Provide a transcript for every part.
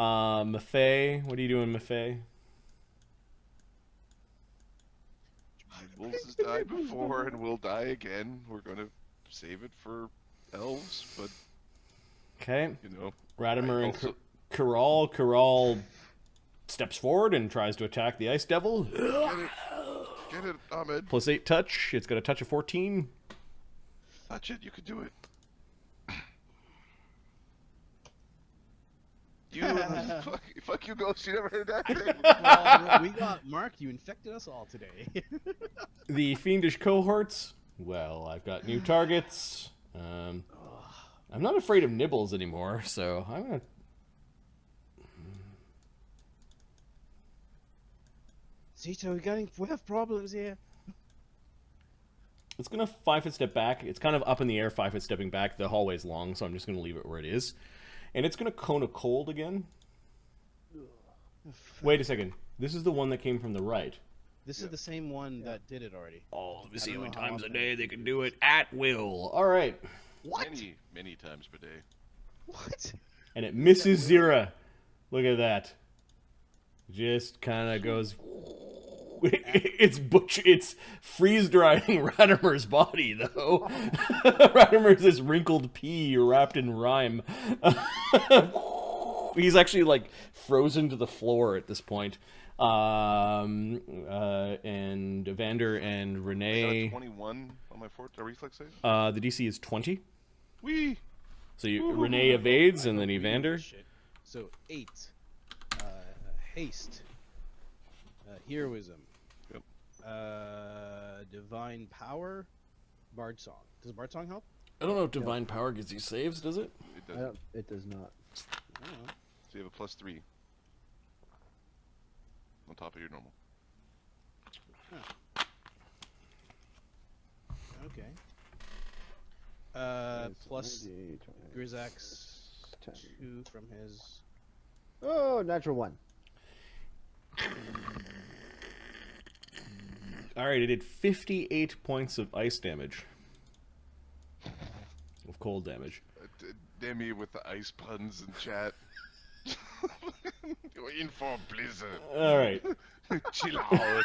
Maffei, what are you doing, Maffei? Wolves has died before and will die again. We're gonna save it for elves, but Okay. you know, Radimer and also... Karal steps forward and tries to attack the Ice Devil. Get it, Ahmed. +8 touch. It's got a touch of 14. Touch it, you can do it. You fuck you, Ghost. You never heard that thing. Well, we got Mark. You infected us all today. The fiendish cohorts. Well, I've got new targets. I'm not afraid of nibbles anymore, so I'm gonna. Zito, we have problems here. It's gonna 5-foot step back. It's kind of up in the air, 5-foot stepping back. The hallway's long, so I'm just gonna leave it where it is. And it's gonna cone a cold again. Wait a second. This is the one that came from the right. This is the same one that did it already. Oh, let me see how many times a day they can do it at will. All right. What? Many times per day. What? And it misses Zyra. Look at that. Just kind of goes. It's freeze drying Radimer's body though. Radimer's this wrinkled pea wrapped in rime. He's actually like frozen to the floor at this point. And Evander and Renee. 21 on my reflex save. The DC is 20. Wee. So Renee evades and then Evander. Shit. So 8. Haste. Heroism. Yep. Divine power. Bard song. Does Bard song help? I don't know if divine power gives you saves, does it? It doesn't. It does not. I don't know. So you have a +3 on top of your normal. Huh. Okay. Plus Grizax 2 from his. Oh, natural 1. Alright, it did 58 points of ice damage. Of cold damage. Demi with the ice puns in chat. You're in for a blizzard. Alright. Chill out.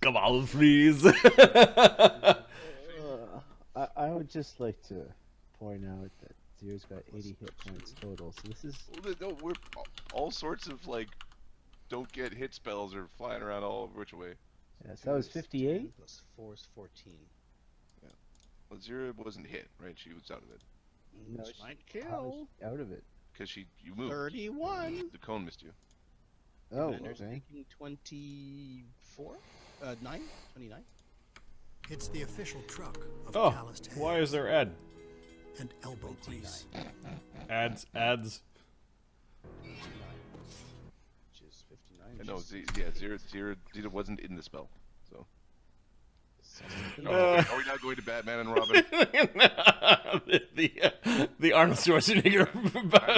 Come on, freeze. I would just like to point out that Zyra's got 80 hit points total, so this is... No, we're all sorts of, like, don't get hit spells are flying around all over which way. Yeah, so that was 58? Plus 4 is 14. Yeah. Well, Zyra wasn't hit, right? She was out of it. No, This she- might How is kill. she out of it? Because you moved. 31. The cone missed you. Oh, Commander's okay. making 24? 9? 29? It's the official truck of Oh, calloused hands why is there ad? and elbow grease. Ads. 59. Which is 59. No, Zyra wasn't in the spell. So. No. Are we now going to Batman and Robin? the Arnold Schwarzenegger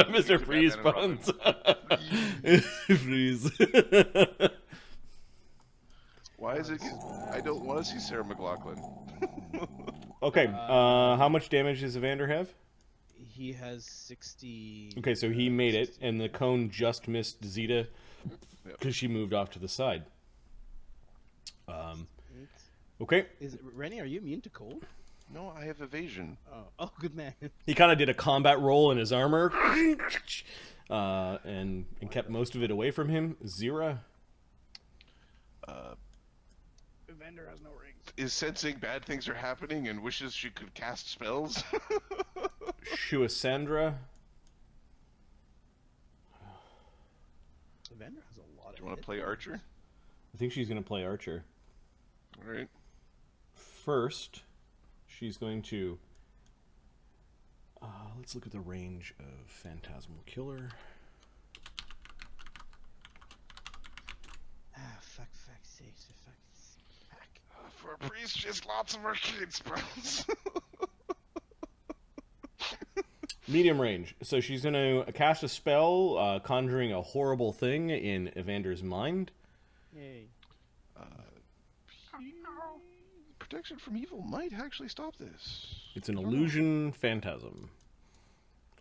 Mr. Freeze Batman puns. Freeze. Why is it? I don't want to see Sarah McLachlan. Okay, how much damage does Evander have? He has 60. Okay, so he made it, and the cone just missed Zeta because she moved off to the side. Okay. Rennie, are you immune to cold? No, I have evasion. Oh, good man. He kind of did a combat roll in his armor, and kept most of it away from him. Zyra Evander has no rings. Is sensing bad things are happening and wishes she could cast spells. Shuasandra. Evander has a lot of. Do you want to play Archer? I think she's going to play Archer. All right. First, she's going to... let's look at the range of Phantasmal Killer. Fuck sakes, fuck. For a priest, she has lots of arcade spells. Medium range. So she's going to cast a spell, conjuring a horrible thing in Evander's mind. Yay. Protection from evil might actually stop this. It's an illusion phantasm.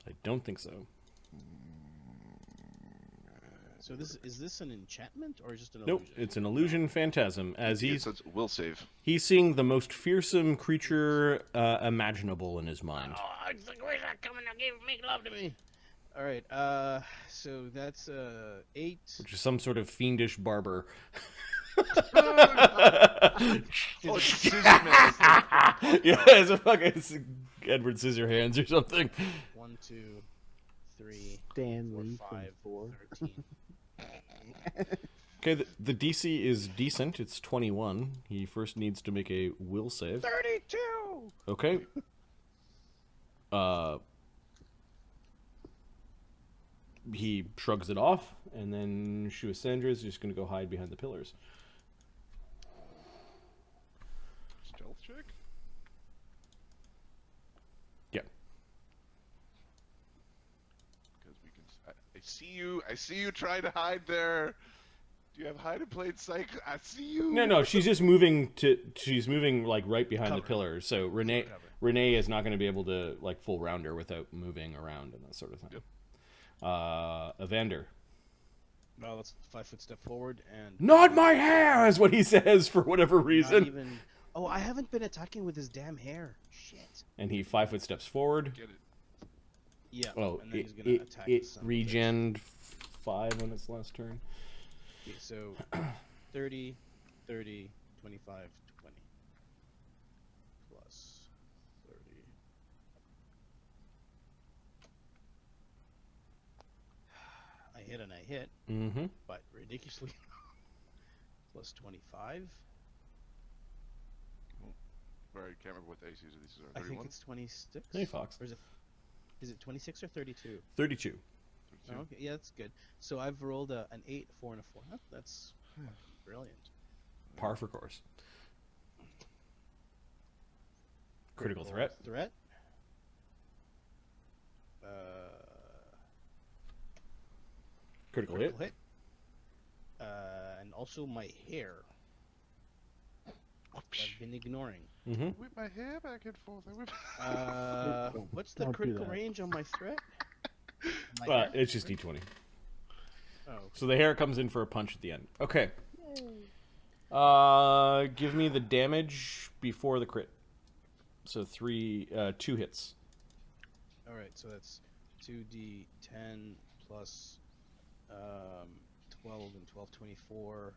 I don't think so. So is this an enchantment or just an Nope, illusion? it's an illusion phantasm. As It's a will save. he's seeing the most fearsome creature imaginable in his mind. Oh, it's like, where's that coming? Make love to me. All right. So that's 8. Which is some sort of fiendish barber. Oh, it's Scissor-Man. Yeah, it's a fucking Edward Scissorhands or something. 1, 2, 3, Dan 4, Lee from 5, 4. 13. Okay, the DC is decent. It's 21. He first needs to make a will save. 32. Okay. He shrugs it off, and then Shuasandra is just going to go hide behind the pillars. Stealth check? Yeah. Because we can. I see you. I see you trying to hide there. Do you have hide in plain sight? I see you. No, she's just moving she's moving like right behind the Cover. pillars. So Renee is not going to be able to like full round her without moving around and that sort of thing. Yep. Evander. Well, let's 5-foot step forward and. Not my hair is what he says for whatever Not reason. even. Oh, I haven't been attacking with his damn hair. Shit. And he 5-foot steps forward. Get it. Yeah. Oh, and then it, he's gonna it, attack it some bitch. regened 5 on its last turn. Okay, so 30, 30, 25, 20. Plus 30. I hit and I hit, Mm-hmm. but ridiculously. Plus 25. Sorry, I can't remember what the ACs of these are. I think 31? it's 26. Hey, Fox. Or is it 26 or 32? 32. Oh, okay, yeah, that's good. So I've rolled an 8, a 4, and a 4. Huh, that's brilliant. Par for course. Critical threat. Threat. Critical hit. Critical hit. And also my hair. I've been ignoring. Mm-hmm. Whip my hair back and forth. What's the Don't do critical that. range on my threat? My hair? It's just D20. Oh, So the hair comes in for a punch at the end. Okay. Give me the damage before the crit. So 2 hits. all right. So that's 2d10 plus 12 and 12, 24.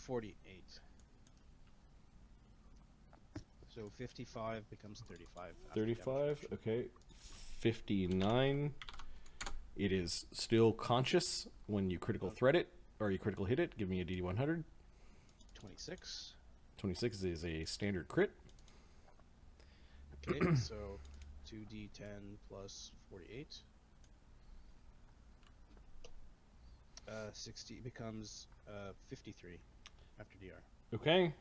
48. So 55 becomes 35. after 35. Okay. 59. It is still conscious when you critical threat it, or you critical hit it. Give me a DD100. damage. 26. 26 is a standard crit. Okay, so 2d10 plus 48. 60 becomes 53 after DR. Okay.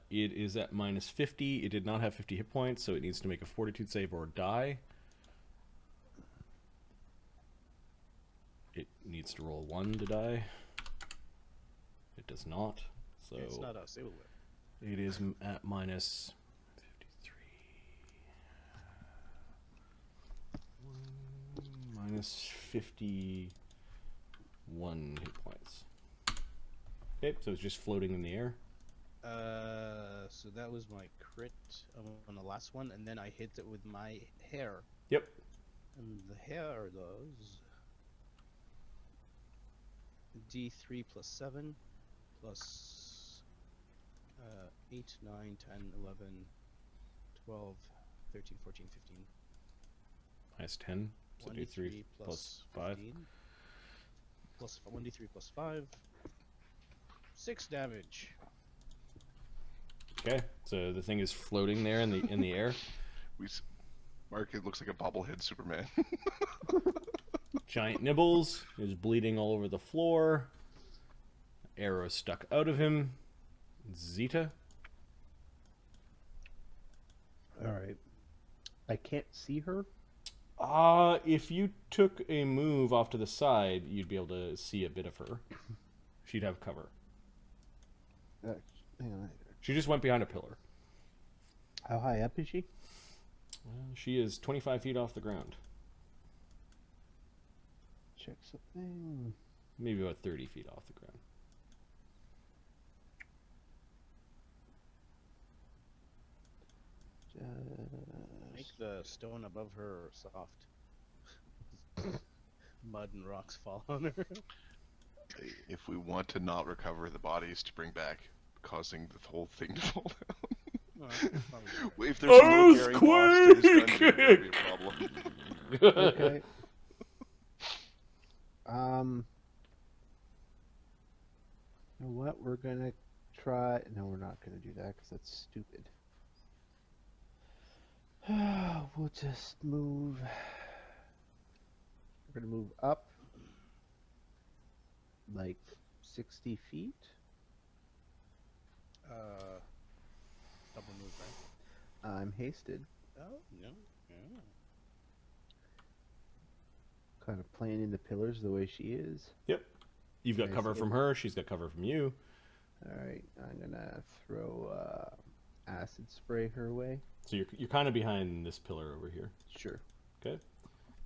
It is at minus 50. It did not have 50 hit points, so it needs to make a fortitude save or die. It needs to roll 1 to die. It does not. So It's not us. It will live. it is at minus 53. Minus 51 hit points. Okay, so it's just floating in the air. So that was my crit on the last one, and then I hit it with my hair. Yep. And the hair does D3 plus 7 plus 8, 9, 10, 11, 12, 13, 14, 15. Minus 10. So 1d3 D3 plus 5. 15, plus 1d3 plus 5. 6 damage. Okay, so the thing is floating there in the air. Mark, it looks like a bobblehead Superman. Giant nibbles is bleeding all over the floor. Arrow stuck out of him. Zeta. Alright. I can't see her? If you took a move off to the side, you'd be able to see a bit of her. She'd have cover. Hang on. She just went behind a pillar. How high up is she? She is 25 feet off the ground. check something. Maybe about 30 feet off the ground. Make the stone above her soft. Mud and rocks fall on her. If we want to not recover the bodies to bring back, causing the whole thing to fall down. Well, that's probably right. If there's a load-bearing boss to this dungeon, Earthquake! that'd be a problem. Okay. You know what? We're gonna try. No, we're not gonna do that because that's stupid. We'll just move. We're gonna move up like 60 feet. Double move, right? I'm hasted. Oh, no. Yeah. Kind of playing in the pillars the way she is. Yep. You've got Nice. cover from her. She's got cover from you. Alright, I'm gonna throw acid spray her way. So you're kind of behind this pillar over here. Sure. Okay.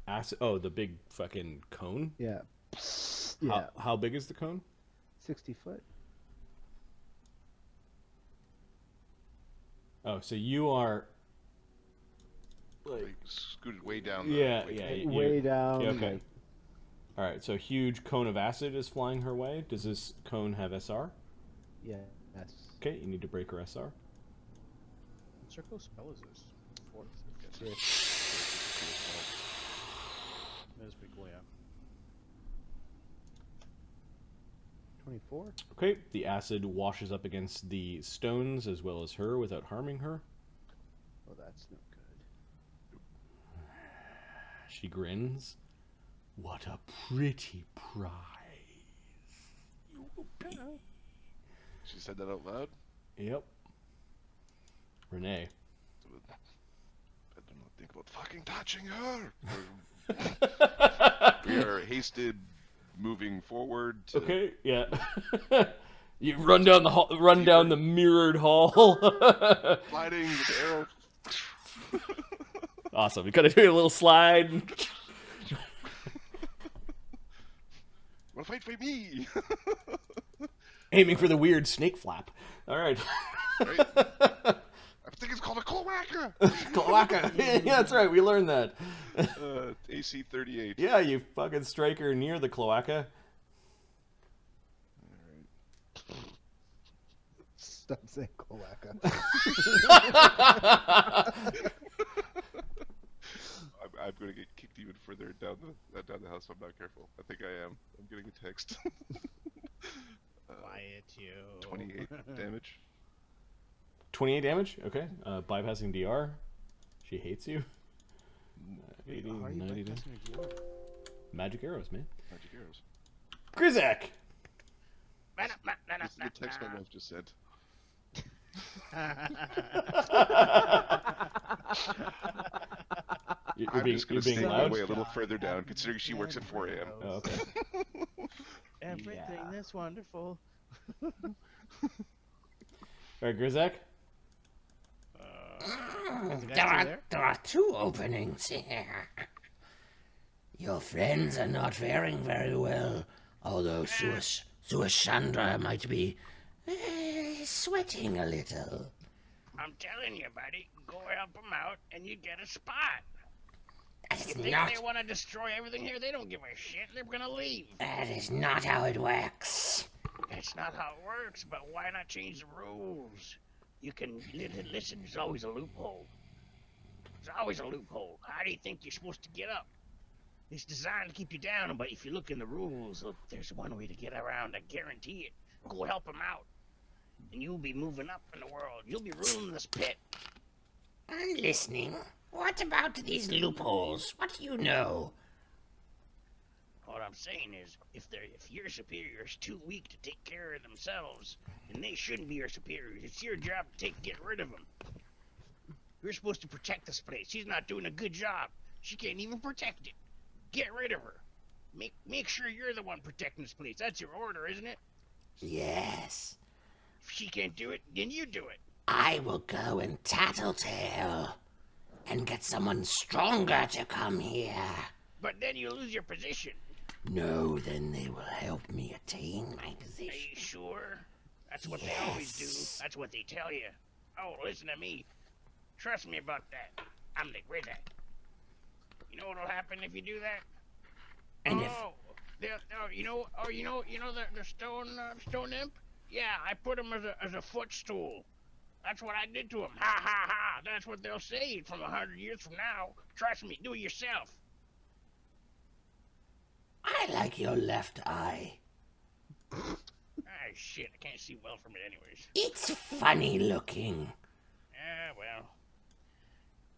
Acid. Oh, the big fucking cone. Yeah. Yeah. How big is the cone? 60 foot. Oh, so you are. Like, scooted way down the Yeah, way yeah. down. Way down. Yeah, okay. like, All right. So a huge cone of acid is flying her way. Does this cone have SR? yeah. Yes. Okay, you need to break her SR. What circle spell is this? Fourth? Okay. Yeah. That is pretty cool, yeah. 24. Okay, the acid washes up against the stones as well as her without harming her. Oh, that's no good. She grins. What a pretty prize. You will be. She said that out loud? Yep. Renee. I do not think about fucking touching her! We are hasted, moving forward to... Okay, yeah. You run down the hall, run down the mirrored hall. Sliding with the arrow. Awesome. You gotta do a little slide. Wanna fight for me? Aiming for the weird snake flap. All right. Right? I think it's called a cloaca! Cloaca. Yeah, that's right. We learned that. AC 38. Yeah, you fucking strike her near the cloaca. Stop saying cloaca. I'm going to get kicked even further down the house if I'm not careful. I think I am. I'm getting a text. Quiet you. 28 damage. 28 damage. Okay. Bypassing DR. She hates you. 80, How are you 90 bypassing damage. a duel? Magic arrows, man. Magic arrows. Grizak! This is the text my wife just sent. You're I'm being, just going you're to being stay my loud? way a little further down, considering she works at 4 a.m. Oh, okay. Everything Yeah. that's wonderful. All right, Grizak. Is the guy still there? There are two openings here. Your friends are not faring very well, although Suashandra might be sweating a little. I'm telling you, buddy, go help them out and you get a spot. That's If they not, want to destroy everything here, they don't give a shit. They're gonna leave. that is not how it works. That's not how it works, but why not change the rules? You can listen, there's always a loophole. There's always a loophole. How do you think you're supposed to get up? It's designed to keep you down, but if you look in the rules, look, there's one way to get around, I guarantee it. Go help them out. And you'll be moving up in the world. You'll be ruling this pit. I'm listening. What about these loopholes? What do you know? What I'm saying is, if your superior is too weak to take care of themselves, then they shouldn't be your superiors. It's your job to get rid of them. You're supposed to protect this place. She's not doing a good job. She can't even protect it. Get rid of her. Make sure you're the one protecting this place. That's your order, isn't it? Yes, If she can't do it, then you do it. I will go and tattletale and get someone stronger to come here. But then you lose your position. No, then they will help me attain my Are position. you sure? That's what they always do. That's what they tell you. Oh, listen to me. Trust me about that. I'm the Grizak. You know what'll happen if you do that? And if You know the stone imp? Yeah, I put him as a footstool. That's what I did to him. Ha ha ha. That's what they'll say from 100 years from now. Trust me, do it yourself. I like your left eye. Ah, shit, I can't see well from it anyways. It's funny looking. Ah, well.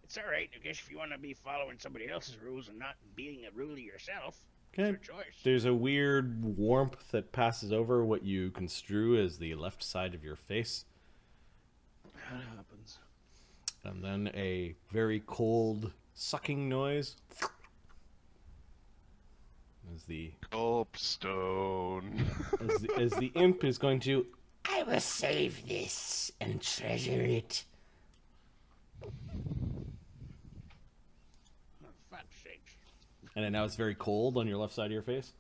It's alright, I guess if you want to be following somebody else's rules and not being a ruler yourself. Okay. It's your choice. There's a weird warmth that passes over what you construe as the left side of your face. That happens. And then a very cold sucking noise. As the Gulpstone. as the imp is going to I will save this and treasure it. Oh, fuck's sakes. and then now it's very cold on your left side of your face.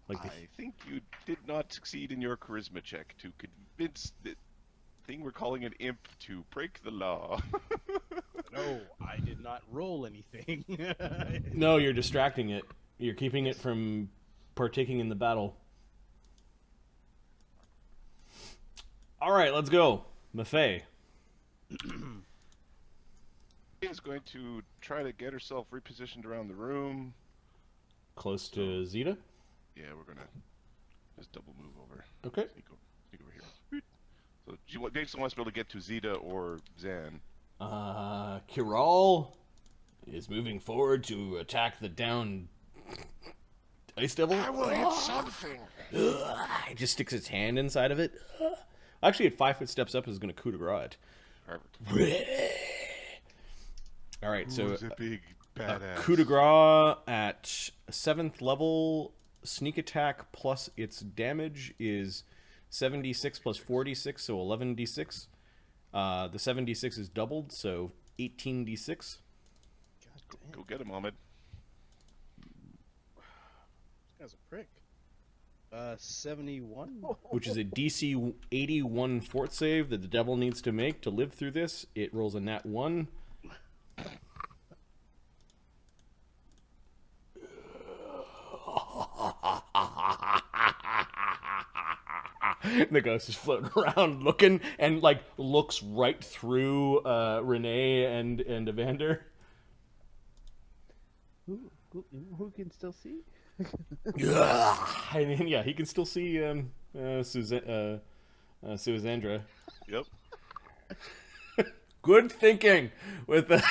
Like the, I think you did not succeed in your charisma check to convince the thing we're calling an imp to break the law. No, I did not roll anything. no, you're distracting it. You're keeping it from partaking in the battle. All right, let's go, Maffei. Is going to try to get herself repositioned around the room. Close to Zyra. Yeah, we're gonna just double move over. Okay. Sneak over here. So Jason wants to be able to get to Zeta or Zan. Kiral is moving forward to attack the down ice devil. I will hit something. He just sticks his hand inside of it. Actually, at 5 foot steps up, is going to coup de grace it. Perfect. All right, so Who's a big badass? coup de grace at 7th level, sneak attack plus its damage is 76 plus 46, so 11d6. The 76 is doubled, so 18d6. Go get him, Ahmed. This guy's a prick. 71? Which is a DC 81 fort save that the devil needs to make to live through this. It rolls a nat 1. The ghost is floating around looking and like looks right through Renee and Evander. Who can still see? I mean, yeah, he can still see Susanna. Yep. Good thinking with the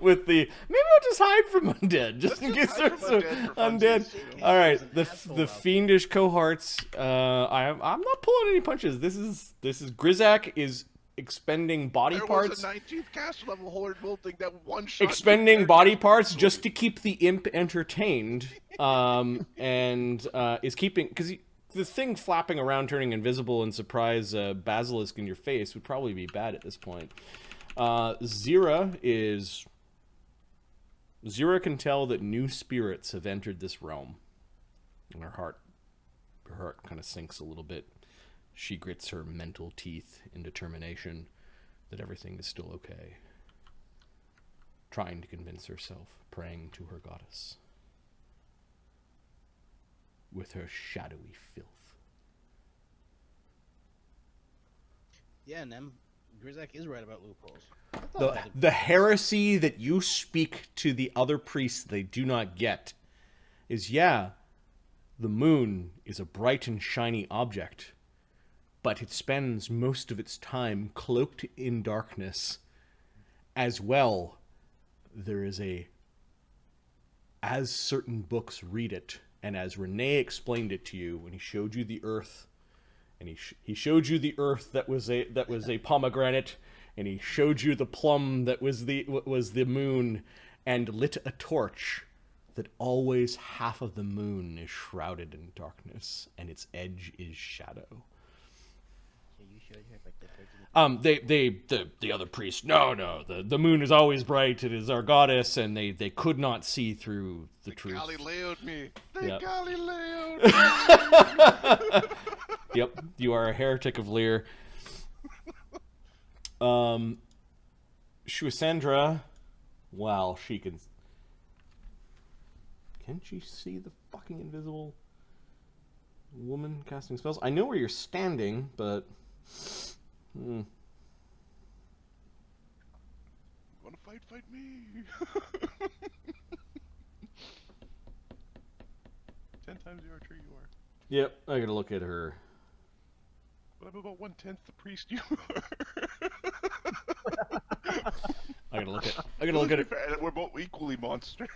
with the. Maybe I'll just hide from undead just in case hide there's from some undead for undead. funsies, All right, There's an the asshole out fiendish cohorts. I'm not pulling any punches. This is Grizak is expending body There parts. was a 19th caster level Horde building that one shot. Expending body parts just to keep the imp entertained, and is keeping because the thing flapping around, turning invisible, and surprise basilisk in your face would probably be bad at this point. Zyra can tell that new spirits have entered this realm, and her heart kind of sinks a little bit. She grits her mental teeth in determination that everything is still okay. Trying to convince herself, praying to her goddess. With her shadowy filth. Yeah, Nem. Grizak is right about loopholes. The heresy that you speak to the other priests they do not get is, yeah, the moon is a bright and shiny object, but it spends most of its time cloaked in darkness. As well, there is as certain books read it, and as Renee explained it to you when he showed you the earth, and he showed you the earth that was a pomegranate, and he showed you the plum that was the moon, and lit a torch that always half of the moon is shrouded in darkness, and its edge is shadow. The other priest. No. The moon is always bright. It is our goddess, and they could not see through the truth. Galileo'd me. They Yep. Galileo'd me. Yep, you are a heretic of Lear. Shuasandra, wow, she can. Can she see the fucking invisible woman casting spells? I know where you're standing, but. Wanna fight? Fight me. 10 times the archer you are. Yep, I gotta look at her. But I'm about 1/10 the priest you I gotta look at it. are. We're both equally monster.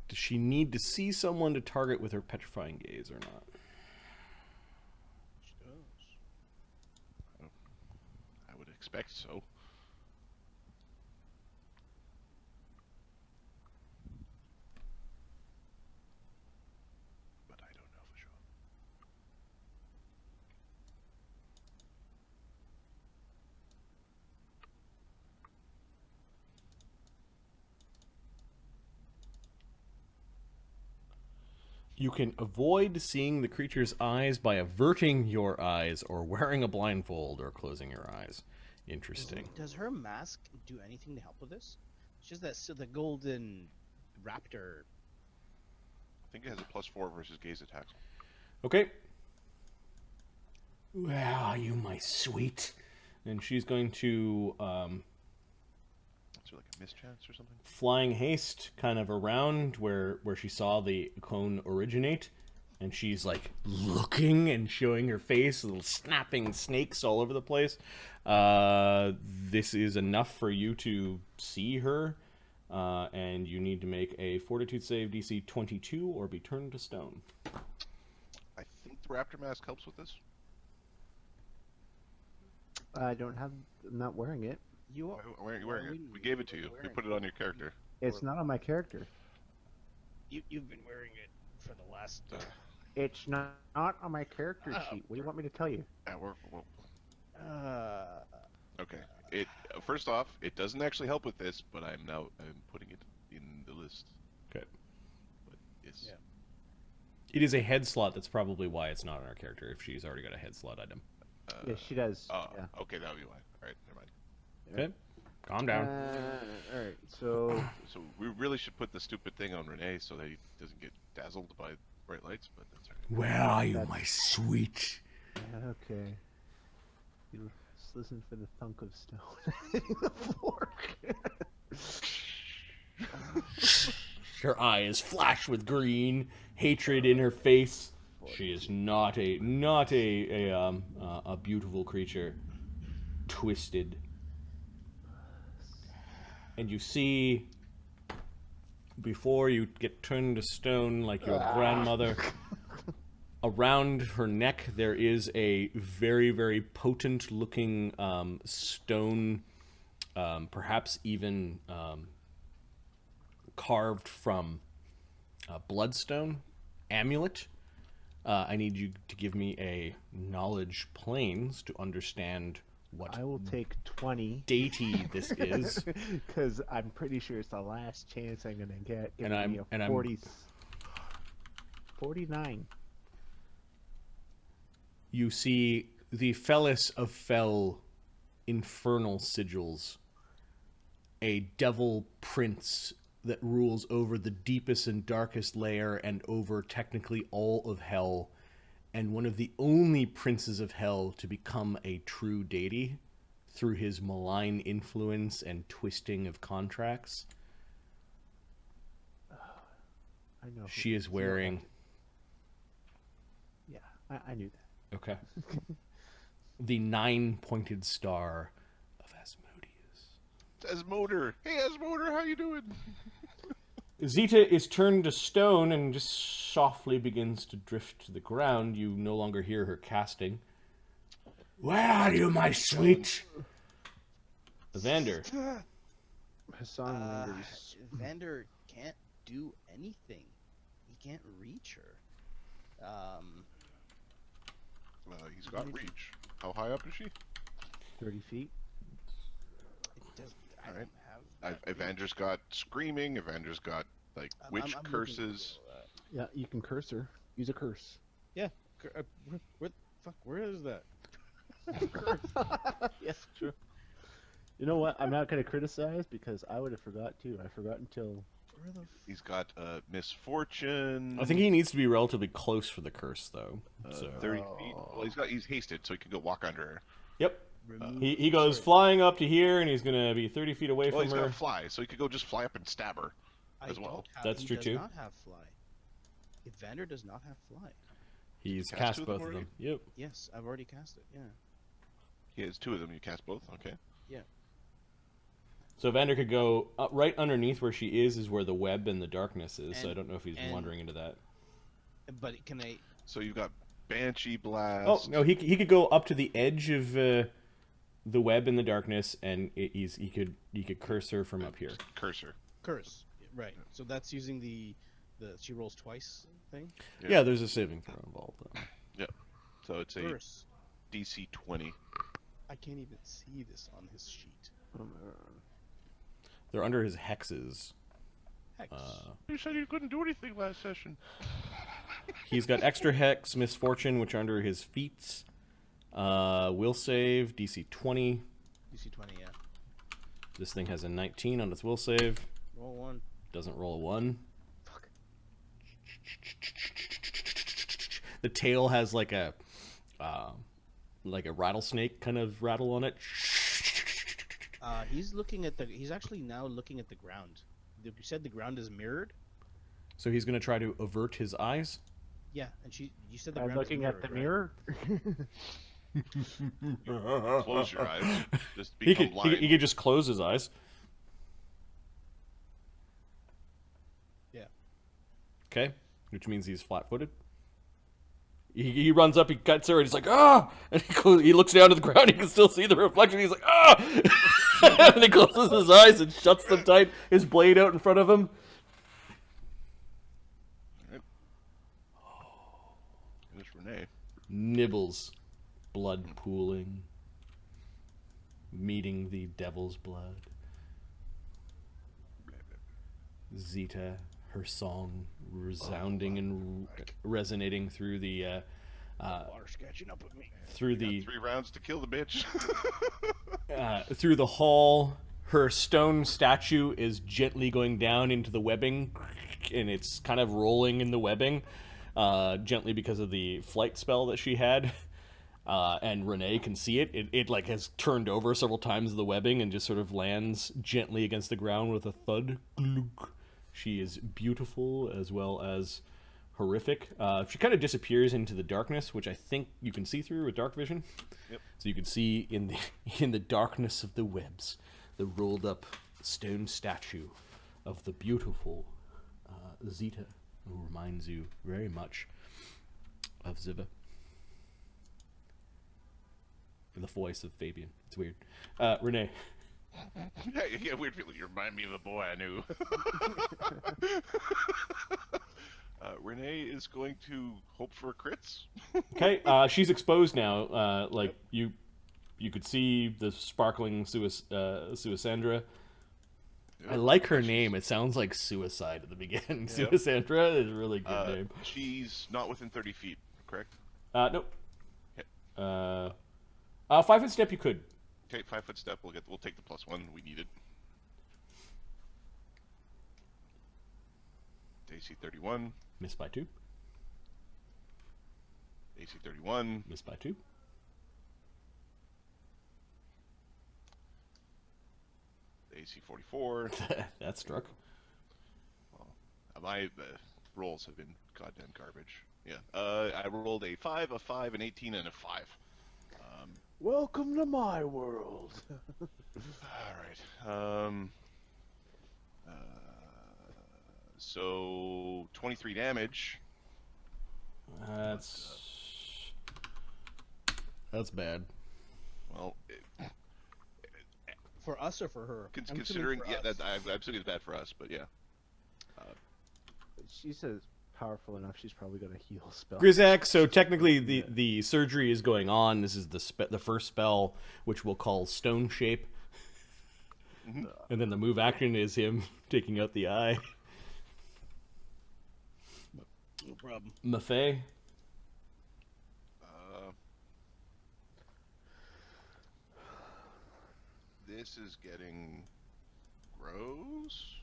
Does she need to see someone to target with her petrifying gaze or not? She does. I would expect so. But I don't know for sure. You can avoid seeing the creature's eyes by averting your eyes or wearing a blindfold or closing your eyes. Interesting. Does her mask do anything to help with this? It's just that so the golden raptor. I think it has a +4 versus gaze attacks. Okay. Where are you, my sweet? And she's going to Is there like a mischance or something? flying haste kind of around where she saw the cone originate, and she's like looking and showing her face, little snapping snakes all over the place. This is enough for you to see her, and you need to make a fortitude save DC 22 or be turned to stone. I think the raptor mask helps with this. I don't have. I'm not wearing it. You Why aren't you wearing Why it? wouldn't We you? gave it to you. You're We wearing put it on your character. It's not on my character. You've been wearing it for the last. It's not on my character Oh. sheet. What do you want me to tell you? Okay. It first off, it doesn't actually help with this, but I'm putting it in the list. Okay. But it's Yeah. It is a head slot. That's probably why it's not on our character if she's already got a head slot item. Yeah, she does. Oh, Yeah. okay, that would be why. All right, never mind. Okay. Calm down. All right. So So we really should put the stupid thing on Renee so that he doesn't get dazzled by bright lights, but that's all right. Where are you, my sweet? okay. You just listen for the thunk of stone hitting the floor. Her eyes flash with green, hatred in her face. She is not a beautiful creature. Twisted. And you see, before you get turned to stone like your grandmother, around her neck there is a very, very potent looking stone, perhaps even carved from bloodstone amulet. I need you to give me a knowledge planes to understand what I will take 20 deity this is. because I'm pretty sure it's the last chance I'm gonna get. And Give I'm- me a and I'm- 49. You see the Fellis of Fell infernal sigils, a devil prince that rules over the deepest and darkest lair and over technically all of hell, and one of the only princes of hell to become a true deity through his malign influence and twisting of contracts. I know. She is wearing... Yeah, I knew that. Okay. The 9-pointed star of Asmodeus. Asmoder! Hey Asmoder, how you doing? Zita is turned to stone and just softly begins to drift to the ground. You no longer hear her casting. Where are you, my sweet? Evander. Hassan wonders. Vander can't do anything. He can't reach her. He's got reach. How high up is she? 30 feet. It does. I Alright. don't have. that Evander's got screaming. Evander's got like witch I'm looking curses. for that. Yeah, you can curse her. Use a curse. Yeah. Where is that? Yes, true. You know what? I'm not going to criticize because I would have forgot too. I forgot until. Where the He's got misfortune. I think he needs to be relatively close for the curse, though. So 30 feet. Well, he's hasted, so he can go walk under her. yep, remove? he goes flying up to here, and he's gonna be 30 feet away Well, from he's her. got fly, so he could go just fly up and stab her. as well. That's he true, does too. not have fly. Evander does not have fly. He's Cast cast two of them both of already? them. Yep. Yes, I've already cast it. Yeah. He has two of them. You cast both. Okay. So Evander could go right underneath where she is where the web and the darkness is. So I And- don't know if he's and- wandering into that. But can I? So you've got Banshee Blast. Oh no, he could go up to the edge of the web and the darkness, and he could curse her from up here. Cursor. Curse. Right. So that's using the she rolls twice thing. Yeah. Yeah, there's a saving throw involved though. So it's a Curse. DC 20. I can't even see this on his sheet. They're under his hexes. Hex. You said you couldn't do anything last session. He's got extra hex, misfortune, which are under his feats. Will save, DC 20. DC 20. Yeah. This thing has a 19 on its will save. Roll one. Doesn't roll a 1. Fuck. The tail has like a rattlesnake kind of rattle on it. He's looking at the. He's actually now looking at the ground. You said the ground is mirrored. So he's going to try to avert his eyes. Yeah, and you said the I'm ground is looking at the mirrored, mirror. Close your eyes. Just He become could, blind. he could just close his eyes. Yeah. Okay, which means he's flat-footed. He runs up, he cuts her, and he's like, ah! And he looks down to the ground, he can still see the reflection, he's like, ah! And he closes his eyes and shuts them tight, his blade out in front of him. There's Renee. Nibbles, blood pooling, meeting the devil's blood. Zeta, her song resounding and resonating through the Water's catching up with me. through the 3 rounds to kill the bitch. through the hall. Her stone statue is gently going down into the webbing, and it's kind of rolling in the webbing, gently because of the flight spell that she had. And Renee can see it. It like has turned over several times in the webbing and just sort of lands gently against the ground with a thud. She is beautiful as well as horrific. She kind of disappears into the darkness, which I think you can see through with dark vision. Yep. So you can see in the darkness of the webs the rolled up stone statue of the beautiful Zeta, who reminds you very much of Ziva. The voice of Fabian. It's weird. Renee. yeah, weird feeling. You remind me of a boy I knew. Renee is going to hope for crits. Okay, she's exposed now. You could see the sparkling Suisandra. I like her name. It sounds like suicide at the beginning. Yeah. Suisandra is a really good name. She's not within 30 feet, correct? Nope. Okay. 5-foot step you could. Okay, 5-foot step. We'll take the +1 we needed. AC 31. Miss by 2. AC 31. Miss by 2. AC 44. That struck. My rolls have been goddamn garbage. Yeah. I rolled a 5, a 5, an 18, and a 5. Welcome to my world. All right. So 23 damage. That's bad. Well, For us or for her? considering, for yeah, us. I'm assuming it's bad for us, but yeah. She says powerful enough, she's probably got a heal spell. Grizak, so technically the surgery is going on. This is the first spell, which we'll call Stone Shape. And then the move action is him taking out the eye. No problem. Maffei. This is getting gross.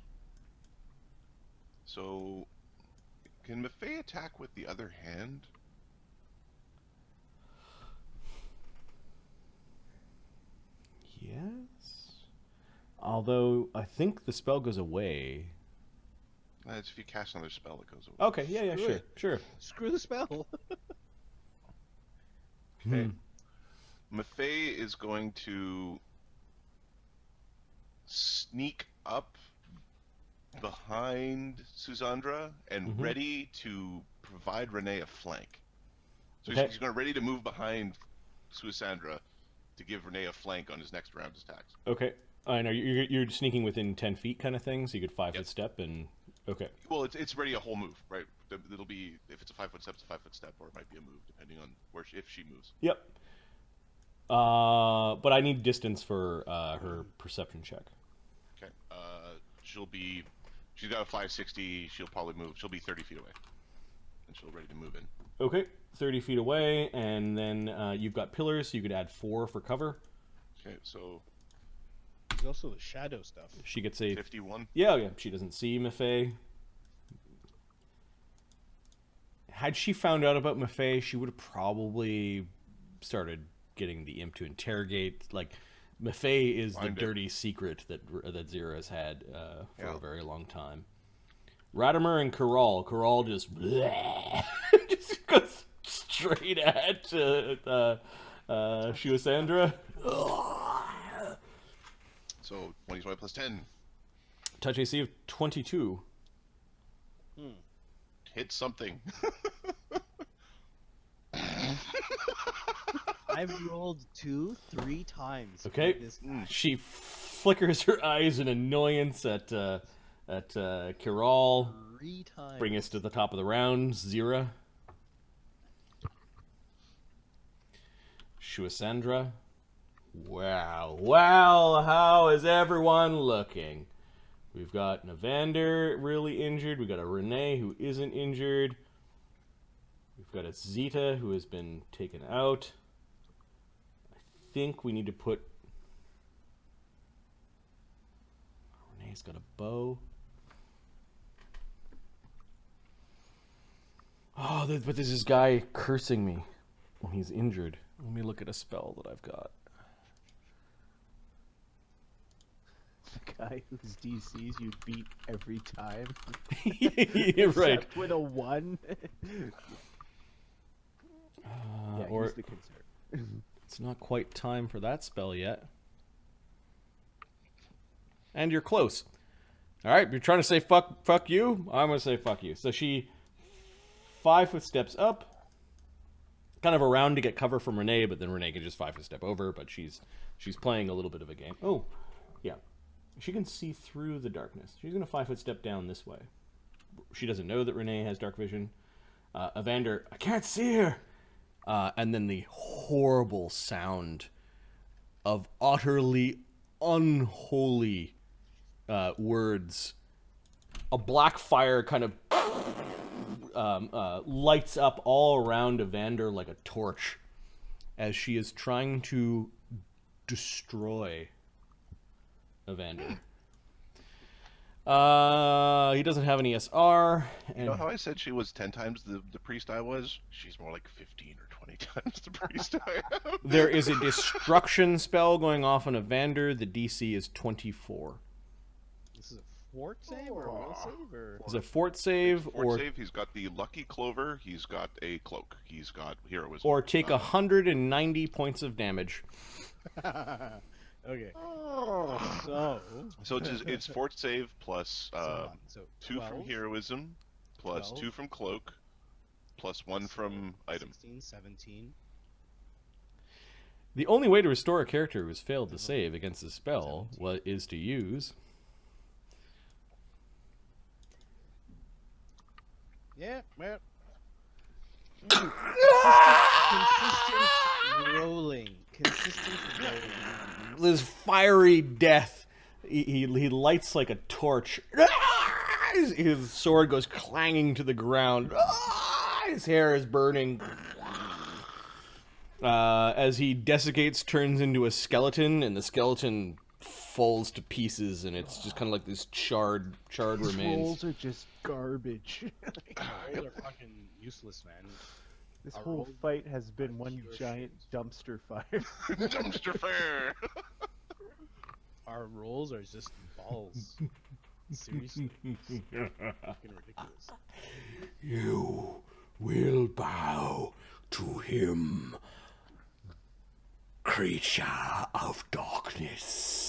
So, can Maffei attack with the other hand? Yes. Although I think the spell goes away. It's if you cast another spell, it goes away. Okay, yeah, Screw sure, it. sure. Screw the spell. Okay. Maffei is going to sneak up behind Susandra and ready to provide Renee a flank. So Okay. he's going to ready to move behind Susandra to give Renee a flank on his next round's attacks. Okay. I know you're sneaking within 10 feet kind of thing, so you could 5-foot step and... Okay. Well, it's ready a whole move, right? It'll be, if it's a 5-foot step, it's a 5-foot step, or it might be a move, depending on if she moves. Yep. But I need distance for her perception check. Okay. She's got a 560, she'll probably move. She'll be 30 feet away. And she'll ready to move in. Okay, 30 feet away, and then you've got pillars, so you could add 4 for cover. Okay, so There's also the shadow stuff. She gets a... 51. Yeah, she doesn't see Maffei. Had she found out about Maffei, she would have probably started getting the imp to interrogate. Like, Maffei is the dirty secret that Zyra has had for a very long time. Ratimer and Corral. Corral just just goes straight at Shuasandra. So 20 plus 10. Touch AC of 22. Hit something. I've rolled 2-3 times. Okay. with this guy. She flickers her eyes in annoyance at Kiral. 3 times. Bring us to the top of the round. Zyra. Shuasandra. Wow. Wow, how is everyone looking? We've got Navander really injured. We've got a Renee who isn't injured. We've got a Zeta who has been taken out. I think we need to put... Renee's got a bow. Oh, but there's this guy cursing me when he's injured. Let me look at a spell that I've got. The guy whose DCs you beat every time. You're right. Except with a 1. Yeah, or he's the concern. it's not quite time for that spell yet. And you're close. All right, you're trying to say fuck you. I'm gonna say fuck you. So she 5-foot steps up, kind of around to get cover from Renee, but then Renee can just 5-foot step over. But she's playing a little bit of a game. Oh, yeah, she can see through the darkness. She's gonna 5-foot step down this way. She doesn't know that Renee has dark vision. Evander, I can't see her. And then the horrible sound of utterly unholy words. A black fire kind of lights up all around Evander like a torch as she is trying to destroy Evander. He doesn't have any SR. And... You know how I said she was 10 times the priest I was? She's more like 15 or 20 times the priest I am. There is a destruction spell going off on Evander. The DC is 24. This is a fort save or a will save? Or... Is it fort save or save? He's got the lucky clover. He's got a cloak. He's got heroism. or take 190 points of damage. Okay. So it's fort save plus so 2 from 12, heroism, plus 12, 2 from cloak, plus 1 from item. 16, 17. The only way to restore a character who has failed to save against a spell is to use... Yeah, well. Consistent rolling. Consistent rolling. This fiery death. He lights like a torch. His sword goes clanging to the ground. His hair is burning. As he desiccates, turns into a skeleton, and the skeleton falls to pieces, and it's just kind of like this charred These remains. rolls are just garbage. Rolls are fucking useless, man. This Our whole roll fight has been are one pure giant shit. dumpster fire. Dumpster fire. Our rolls are just balls. Seriously. Fucking ridiculous. You will bow to him, creature of darkness.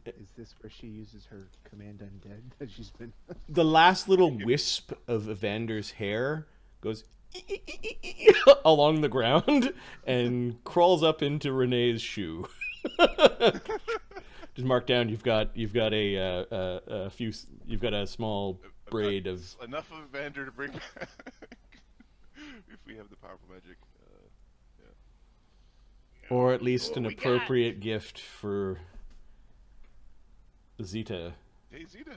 Is this where she uses her command undead that she's been? The last little wisp of Evander's hair goes along the ground and crawls up into Renee's shoe. Just mark down. You've got a small braid of. Enough of Evander to bring back. If we have the powerful magic. Or at least an we got? appropriate gift for Zita. Hey Zeta, you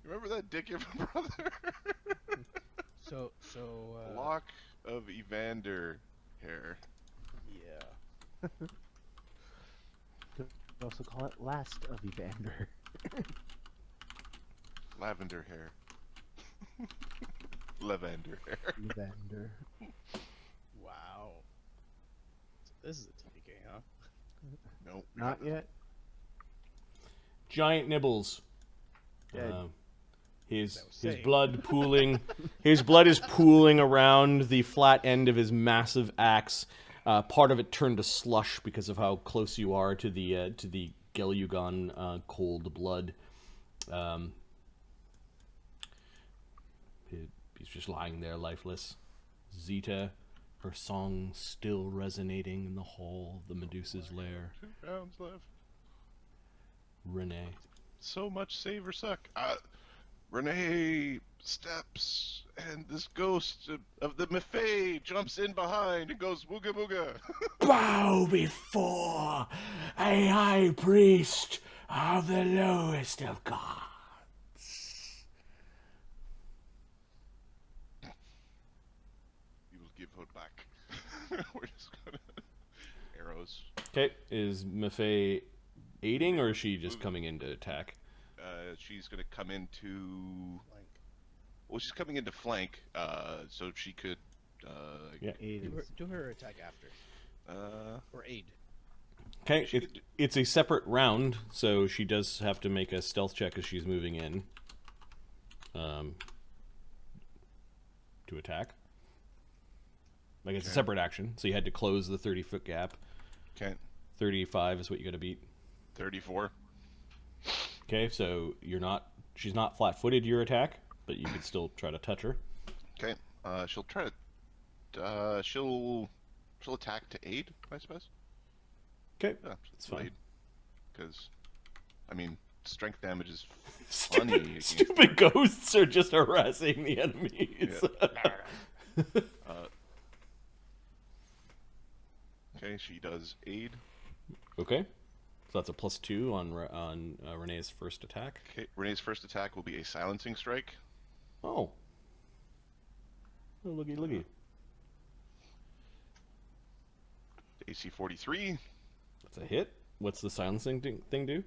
remember that dick your brother? So, Lock of Evander hair. yeah. You also call it Last of Evander. Lavender hair. Lavender hair. Evander. Wow. So this is a TPK, huh? Nope. Not yet. Giant nibbles. Dead. His saying. blood pooling. His blood is pooling around the flat end of his massive axe. Part of it turned to slush because of how close you are to the Gelugon cold blood. He's just lying there, lifeless. Zita, her song still resonating in the hall of the Medusa's lair. 2 rounds left. Renee. So much save or suck. Renee steps, and this ghost of the Maffei jumps in behind and goes wooga booga. Bow before a high priest of the lowest of gods. You will give her back. We're just gonna arrows. Okay, is Maffei aiding or is she just coming in to attack? She's gonna come into. Like, Well, she's coming into flank, so she could. Yeah. do her attack after. Or aid. Okay, She could it's a separate round, so she does have to make a stealth check as she's moving in. To attack. Like it's a separate action, so you had to close the 30-foot gap. Okay. 35 is what you got to beat. 34. Okay, so she's not flat-footed your attack, but you could still try to touch her. Okay. She'll try to. She'll attack to aid, I suppose. Okay, Yeah, that's fine. Because, I mean, strength damage is funny. Stupid ghosts are just harassing the enemies. Okay, she does aid. Okay, so that's a +2 on Renee's first attack. Okay, Renee's first attack will be a silencing strike. Oh, looky. AC 43. That's a hit. What's the silencing thing do?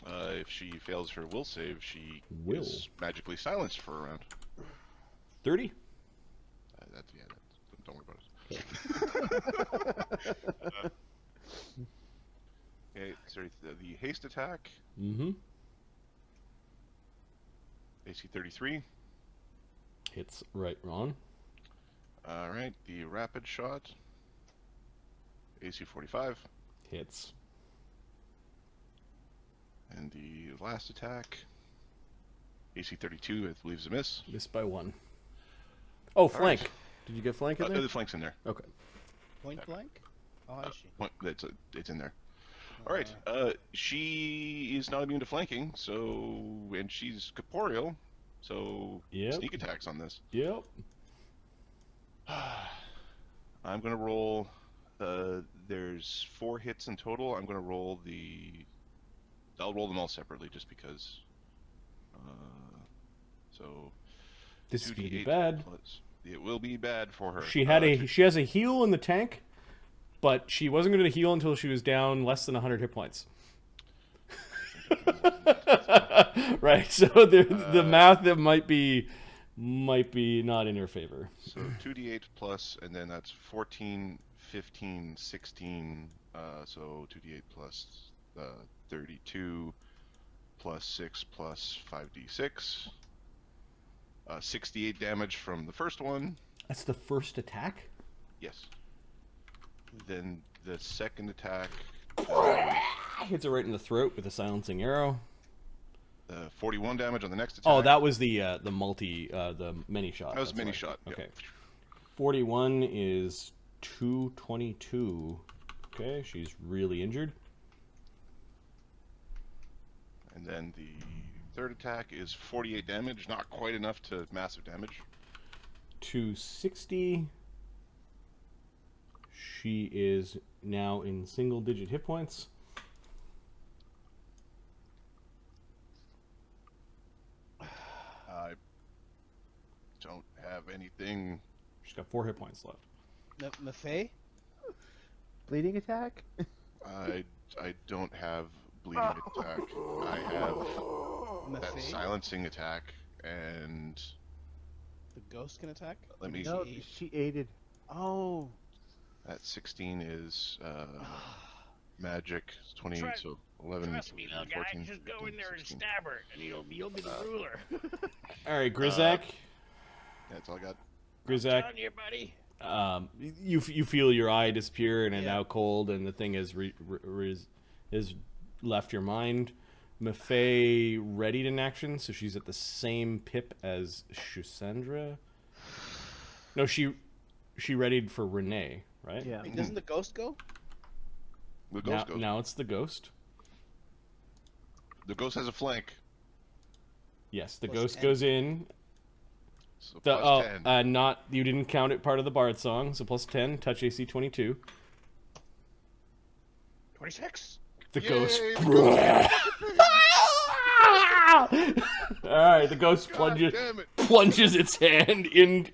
If she fails her will save, she Will? is magically silenced for a round. 30. Don't worry about it. Okay, sorry, the haste attack, Mm-hmm. AC 33. Hits right on. Alright, the rapid shot, AC 45. Hits. And the last attack, AC 32, I believe is a miss. Missed by 1. Oh, flank. right. Did you get flank in there? The flank's in there. Okay. Point blank? Oh, I see. It's in there. Alright, she is not immune to flanking, so, and she's corporeal, So Yep. sneak attacks on this. Yep. I'm gonna roll. There's 4 hits in total. I'm gonna roll I'll roll them all separately, just because. So. This is gonna be 2d8 bad. plus- It will be bad for her. She has a heal in the tank, but she wasn't going to heal until she was down less than 100 hit points. Right. So the math that might be not in her favor. So 2d8 plus, and then that's 14, 15, 16. So 2d8 plus 32 plus 6 plus 5d6. 68 damage from the first one. That's the first attack? Yes. Then the second attack, Hits her right in the throat with a silencing arrow. 41 damage on the next attack. Oh, that was the many shot. That was That's mini right. shot. Yeah. Okay. 41 is 222. Okay, she's really injured. And then the third attack is 48 damage, not quite enough to massive damage. 260. She is now in single-digit hit points. I don't have anything. She's got 4 hit points left. Maffei? Bleeding attack? I don't have bleeding attack. I have that Maffei? silencing attack, and The ghost can attack? let me. No, she aided. Oh. That 16 is magic. It's 20, Try- so 11, Trust me, little 14, guy. Just go 15, in there and 16. stab her, and you'll be the ruler. All right, Grizak. That's all I got. Grizak, Telling you, buddy. you feel your eye disappear and are Yeah. now cold, and the thing has left your mind. Maffei readied in action, so she's at the same pip as Shusandra. No, she readied for Renee, right? Yeah. Wait, doesn't the ghost go? The ghost goes. Now it's the ghost. The ghost has a flank. Yes, the Plus ghost 10. goes in. So plus 10. Not you didn't count it part of the bard song, so plus 10, touch AC 22. 26. The Yay, ghost. the All right, the ghost God damn it. plunges its hand into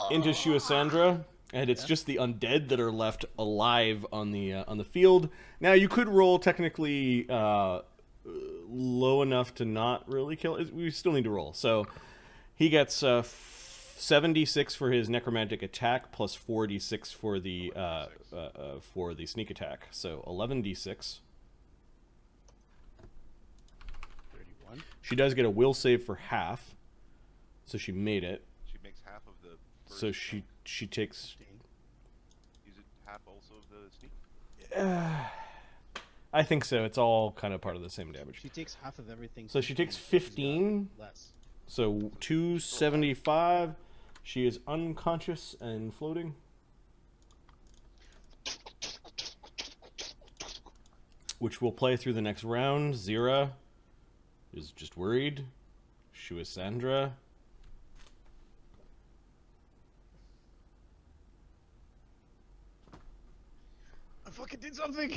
Shuasandra, and it's just the undead that are left alive on the field. Now you could roll technically low enough to not really kill. We still need to roll. So he gets 76 for his necromantic attack plus 4d6 for the sneak attack. So 11d6. 31. She does get a will save for half, so she made it. She makes half of the first. So she takes. Is it half also of the sneak? I think so. It's all kind of part of the same damage. She takes half of everything. So she takes she's got 15. Less. So 275. She is unconscious and floating. Which we'll play through the next round. Zyra is just worried. Shuasandra. I fucking did something!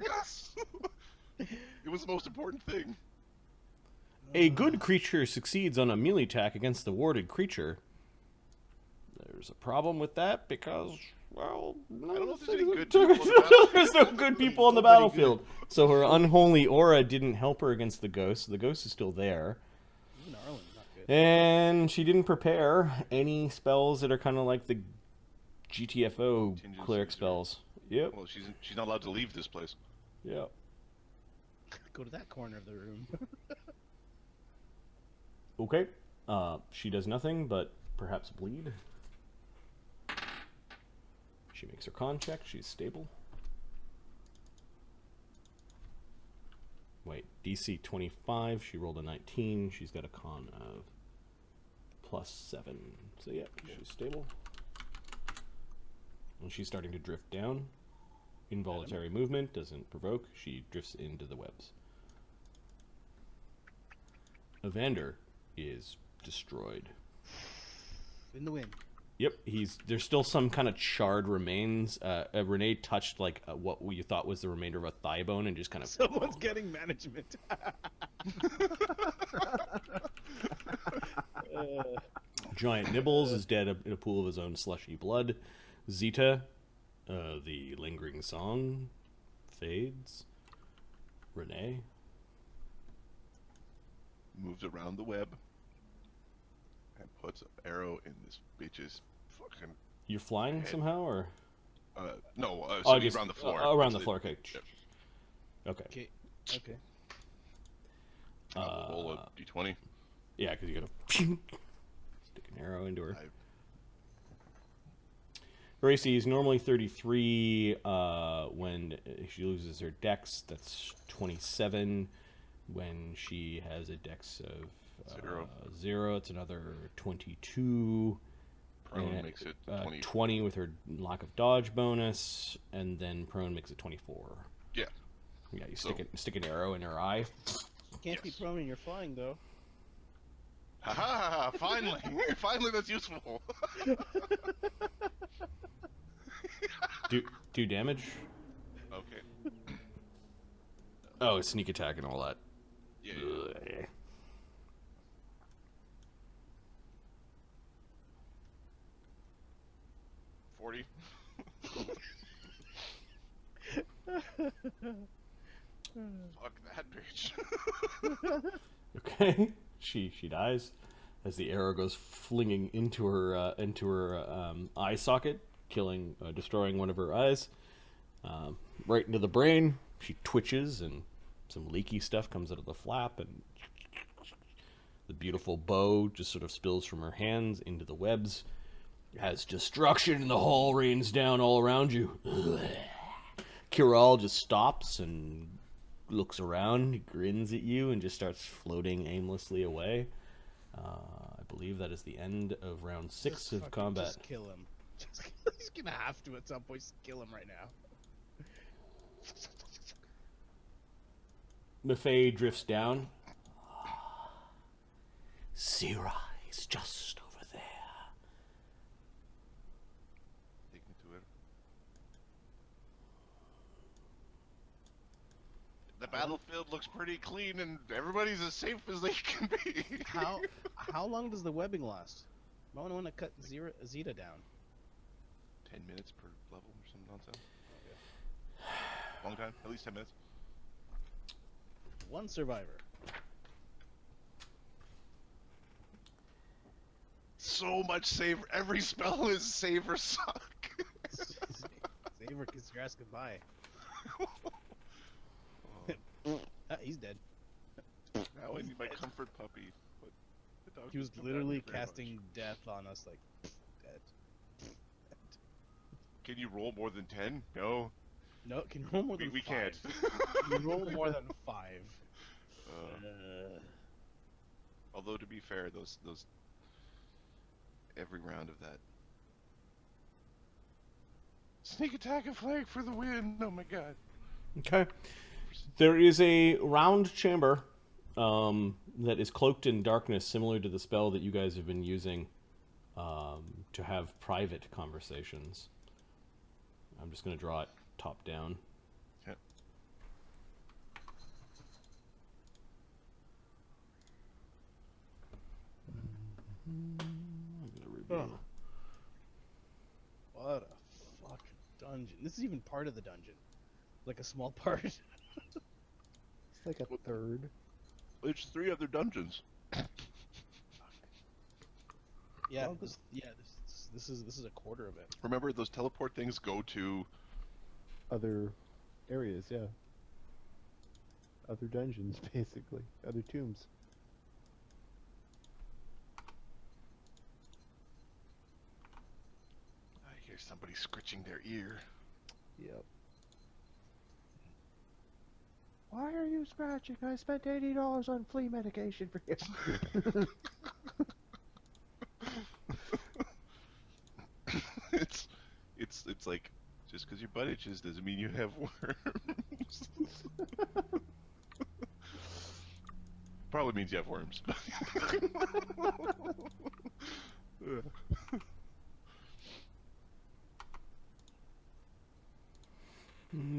Yes! It was the most important thing. A good creature succeeds on a melee attack against the warded creature. There's a problem with that because, well, I don't know if there's any good people on the battlefield. there's no good people on the battlefield. So her unholy aura didn't help her against the ghost. The ghost is still there. Even Arlen's not good. And she didn't prepare any spells that are kind of like the GTFO Contingencies cleric or- spells. Yep, Well, she's not allowed to leave this place. yep. Go to that corner of the room. Okay. She does nothing but perhaps bleed. She makes her con check. She's stable. Wait, DC 25. She rolled a 19. She's got a con of +7. So yeah, she's stable. And she's starting to drift down. Involuntary movement doesn't provoke. She drifts into the webs. Evander is destroyed. In the wind. Yep, there's still some kind of charred remains. Renee touched like what you thought was the remainder of a thigh bone and just kind of. Someone's getting management. Giant Nibbles is dead in a pool of his own slushy blood. Zeta, the lingering song, fades. Renee. Moves around the web and puts an arrow in this bitch's fucking. You're flying head. somehow, or? No, I so guess- around the floor. around the Actually, floor, okay. Yep. Okay. Okay. I'll roll a d20. Yeah, because you gotta stick an arrow into her. Gracie is normally 33 when she loses her dex. That's 27 when she has a dex of 0. It's another 22. Prone and, makes it 20 with her lack of dodge bonus, and then prone makes it 24. Yeah. Yeah, you stick an arrow in her eye. You can't be prone when you're flying, though. Ha ha ha! Finally, finally, that's useful. Do damage? Okay. Oh, sneak attack and all that. Yeah. Ugh. 40. Fuck that bitch. Okay, she dies as the arrow goes flinging into her eye socket, destroying one of her eyes, right into the brain. She twitches and some leaky stuff comes out of the flap, and the beautiful bow just sort of spills from her hands into the webs. As destruction in the hall rains down all around you. Kiral just stops and looks around, he grins at you, and just starts floating aimlessly away. I believe that is the end of round 6 Just of fucking- combat. Just kill him. He's gonna have to at some point. Just kill him right now. Maffei drifts down. Zyra is just over there. Take me to it. The battlefield looks pretty clean, and everybody's as safe as they can be. How long does the webbing last? I want to cut Zeta down. 10 minutes per level or some nonsense. Long time, at least 10 minutes. One survivor. So much save. Every spell is save or suck. Saver, kiss your ass goodbye. He's dead. Now I need my comfort puppy. But the dog He was doesn't come back literally very casting much. death on us, like dead. Can you roll more than 10? No. No, can you roll more than We 5? can't. Can you roll more than 5? Although to be fair, those every round of that sneak attack and flank for the win. Oh my god. Okay. There is a round chamber that is cloaked in darkness, similar to the spell that you guys have been using to have private conversations. I'm just going to draw it top down. Okay. I'm gonna review. What a fucking dungeon. This is even part of the dungeon. Like a small part. It's like a third. There's 3 other dungeons. Yeah, Well, this is a quarter of it. Remember, those teleport things go to. Other areas, yeah. Other dungeons, basically. Other tombs. I hear somebody scritching their ear. Yep. Why are you scratching? I spent $80 on flea medication for you. It's like, just because your butt itches doesn't mean you have worms. probably means you have worms.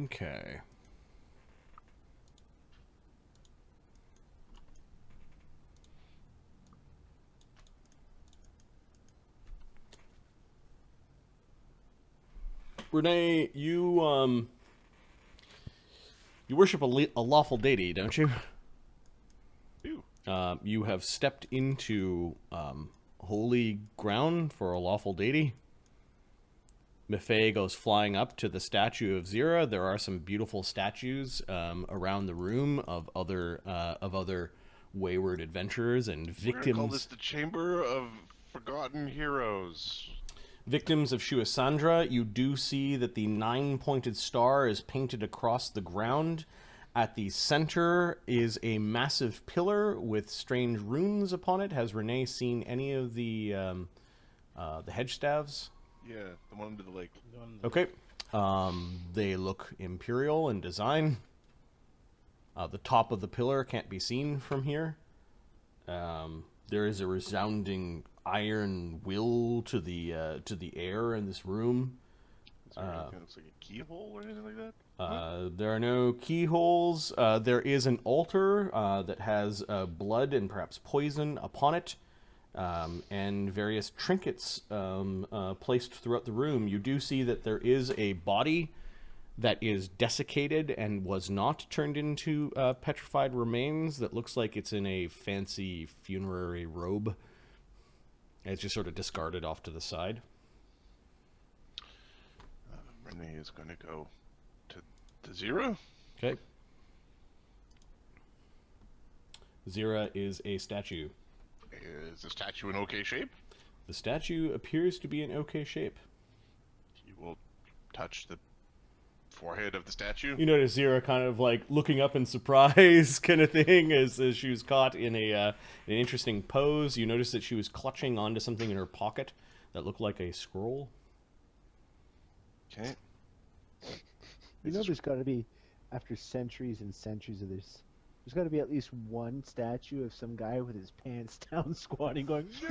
Okay. Renee, you worship a lawful deity, don't you? Ew. You have stepped into holy ground for a lawful deity. Maffei goes flying up to the statue of Zyra. There are some beautiful statues around the room of other wayward adventurers and We're gonna call this victims. the Chamber of Forgotten Heroes. Victims of Shuasandra. You do see that the 9-pointed star is painted across the ground. At the center is a massive pillar with strange runes upon it. Has Renee seen any of the hedge staves? Yeah, the one under the lake. Okay. They look imperial in design. The top of the pillar can't be seen from here. There is a resounding iron will to the air in this room. Is there anything that looks like a keyhole or anything like that? There are no keyholes. There is an altar that has blood and perhaps poison upon it, and various trinkets placed throughout the room. You do see that there is a body that is desiccated and was not turned into petrified remains that looks like it's in a fancy funerary robe. It's just sort of discarded off to the side. Renee is going to go to Zyra. Okay. Zyra is a statue. Is the statue in okay shape? The statue appears to be in okay shape. You will touch the forehead of the statue. You notice Zyra kind of like looking up in surprise kind of thing as she was caught in an interesting pose. You notice that she was clutching onto something in her pocket that looked like a scroll. Okay. You know, there's got to be, after centuries and centuries of this, there's got to be at least one statue of some guy with his pants down squatting going, no!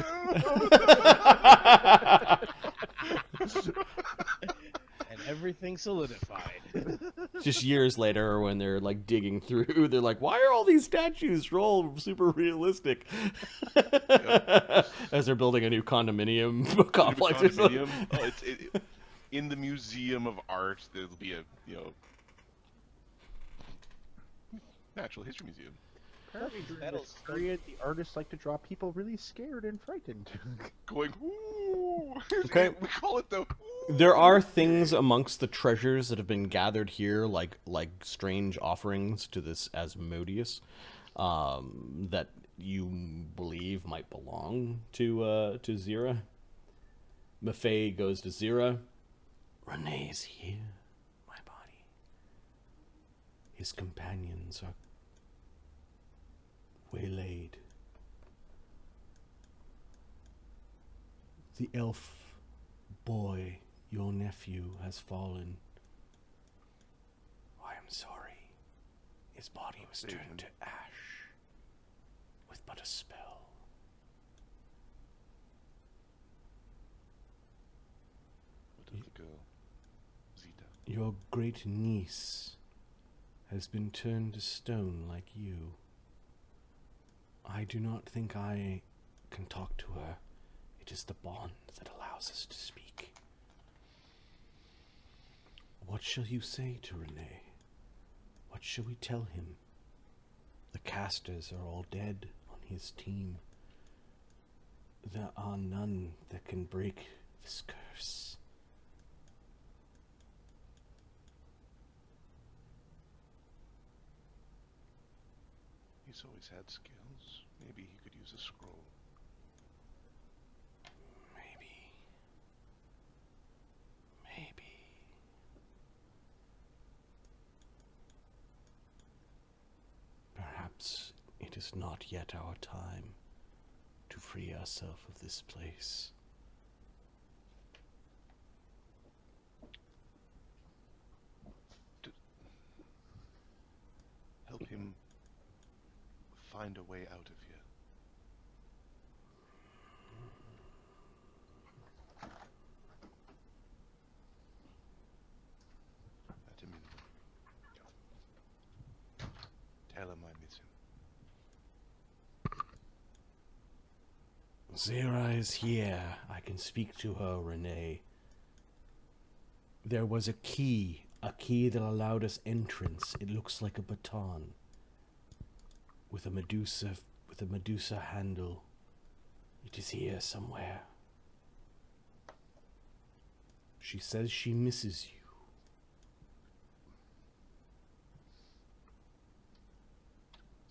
And everything solidified. Just years later when they're like digging through, they're like, why are all these statues all super realistic? As they're building a new condominium complex or something. Condominium. Oh, in the Museum of Art, there'll be a, Natural History Museum. Apparently during this period, the artists like to draw people really scared and frightened. Going, ooh! Okay. We call it the ooh! There are things amongst the treasures that have been gathered here, like strange offerings to this Asmodeus, that you believe might belong to Zyra. Maffei goes to Zyra. Renee's here, my body. His companions are waylaid. The elf boy, your nephew, has fallen. I am sorry. His body was turned to ash with but a spell. What of the girl? Zita. Your great niece has been turned to stone like you. I do not think I can talk to her. It is the bond that allows us to speak. What shall you say to Renee? What shall we tell him? The casters are all dead on his team. There are none that can break this curse. He's always had skills. Maybe he could use a scroll. Maybe. Perhaps it is not yet our time to free ourselves of this place. Help him find a way out of here. Let him in. Tell him I miss him. Zyra is here. I can speak to her, Renee. There was a key that allowed us entrance. It looks like a baton with a Medusa handle. It is here somewhere. She says she misses you.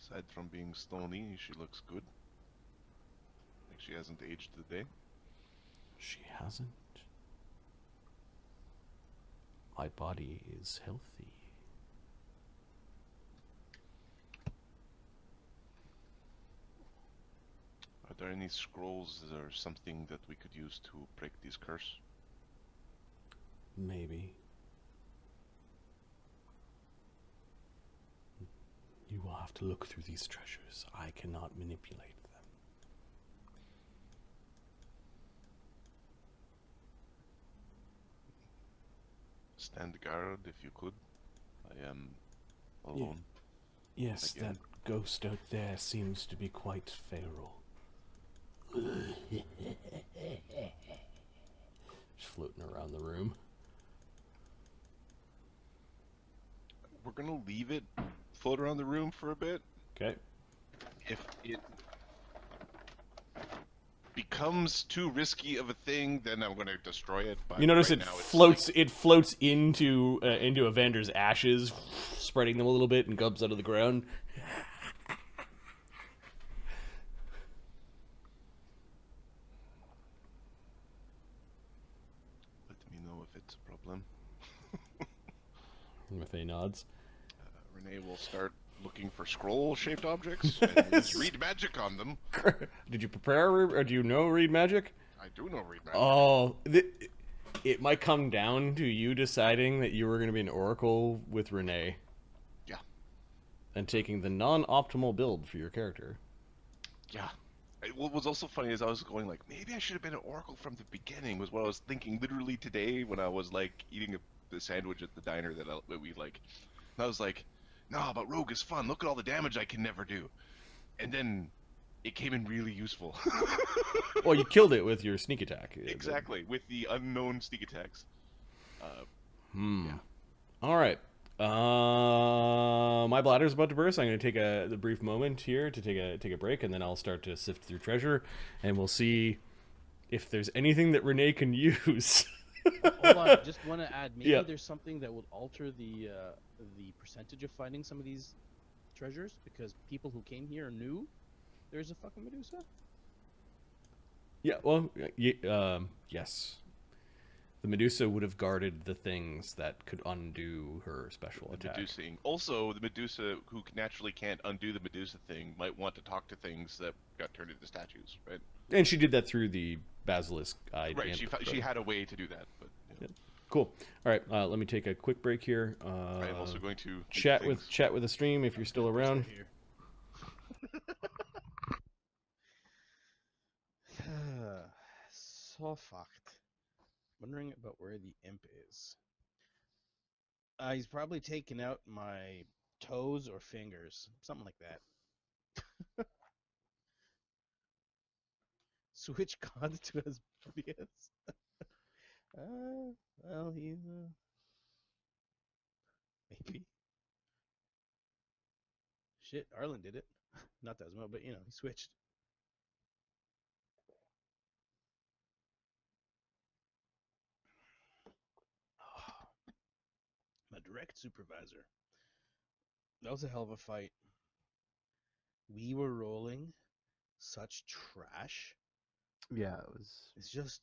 Aside from being stony, she looks good. Like she hasn't aged a day. She hasn't. My body is healthy. Are there any scrolls or something that we could use to break this curse? Maybe. You will have to look through these treasures. I cannot manipulate them. Stand guard if you could. I am alone. Yes, Again. that ghost out there seems to be quite feral. Just floating around the room. We're gonna leave it float around the room for a bit. Okay. If it becomes too risky of a thing, then I'm gonna destroy it. But You notice right it now it's floats. like- It floats into Evander's ashes, spreading them a little bit, and comes out of the ground. Let me know if it's a problem. Maffei nods. Renee will start looking for scroll-shaped objects and just read magic on them. Did you prepare, or do you know read magic? I do know read magic. Oh, it might come down to you deciding that you were going to be an oracle with Renee. Yeah. And taking the non-optimal build for your character. Yeah. What was also funny is I was going like, maybe I should have been an oracle from the beginning. Was what I was thinking literally today when I was like eating the sandwich at the diner that we like. And I was like, no, but rogue is fun. Look at all the damage I can never do. And then it came in really useful. Well, you killed it with your sneak attack. Exactly, with the unknown sneak attacks. Yeah. All right. My bladder's about to burst. I'm going to take the brief moment here to take a break, and then I'll start to sift through treasure, and we'll see if there's anything that Renee can use. Hold on, just want to add. Maybe Yeah. there's something that would alter the percentage of finding some of these treasures because people who came here knew there's a fucking Medusa. Yeah, well, yes. The Medusa would have guarded the things that could undo her special The attack. Medusing. Also, the Medusa, who naturally can't undo the Medusa thing, might want to talk to things that got turned into statues, right? And she did that through the basilisk eye. Right, imp, she had a way to do that, but... Yeah. Cool. All right, let me take a quick break here. I am also going to... make chat things- with the stream if you're still around. So fucked. Wondering about where the imp is. He's probably taken out my toes or fingers, something like that. Switch gods to Asmodeus. Well, he's maybe. Shit, Arlen did it. Not that much, but you know, he switched. My direct supervisor. That was a hell of a fight. We were rolling such trash. Yeah, it was. It's just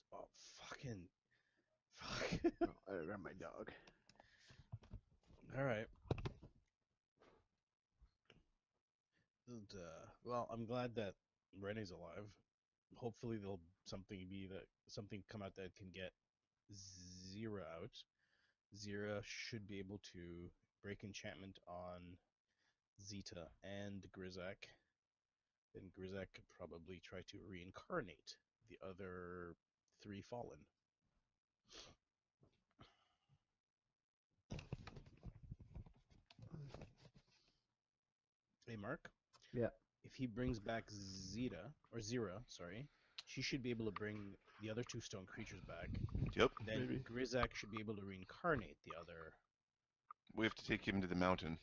fucking fuck. I ran my dog. All right. Well, I'm glad that Renee's alive. Hopefully, there'll something come out that can get Zyra out. Zyra should be able to break enchantment on Zeta and Grizak. Then Grizek could probably try to reincarnate the other 3 fallen. Hey, Mark. Yeah. If he brings back Zyra, sorry, she should be able to bring the other 2 stone creatures back. Yep. Then Maybe. Grizak should be able to reincarnate the other. We have to take him to the mountain.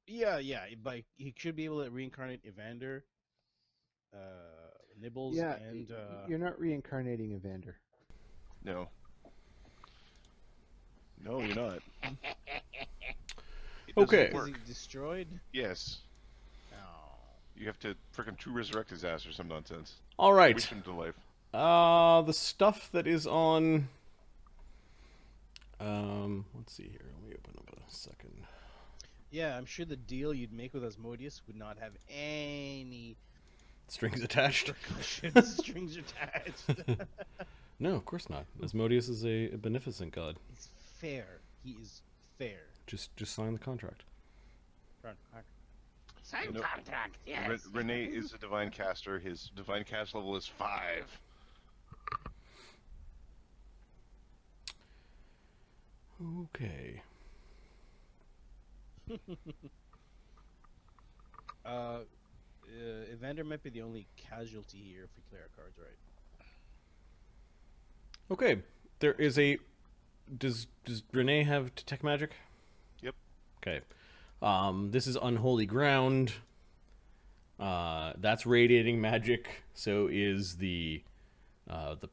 Yeah, but he should be able to reincarnate Evander, Nibbles, Yeah, and you're not reincarnating Evander. No. No, you're not. It doesn't Okay. is work. he destroyed? Yes. Oh. You have to frickin' true resurrect his ass or some nonsense. All right. Wish him to life. The stuff that is on. Let's see here. Let me open up a second. Yeah, I'm sure the deal you'd make with Asmodeus would not have any Strings attached? strings attached. No, of course not. Asmodeus is a beneficent god. He's fair. He is fair. Just sign the contract. Same No. contract, yes. Renee is a divine caster. His divine cast level is 5. Okay. Evander might be the only casualty here if we play our cards right. Okay. There is a. Does Renee have detect magic? Yep. Okay. This is unholy ground. That's radiating magic. So is the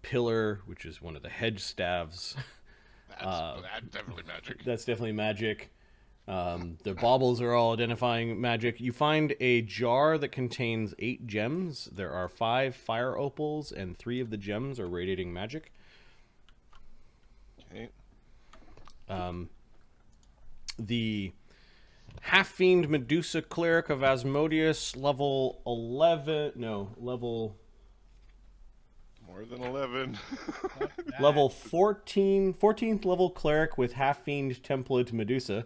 pillar, which is one of the hedge staves. That's definitely magic. That's definitely magic. The baubles are all identifying magic. You find a jar that contains 8 gems. There are 5 fire opals, and 3 of the gems are radiating magic. Okay. The half-fiend Medusa cleric of Asmodeus, level 11. No, level More than 11. level 14. 14th level cleric with half-fiend template Medusa.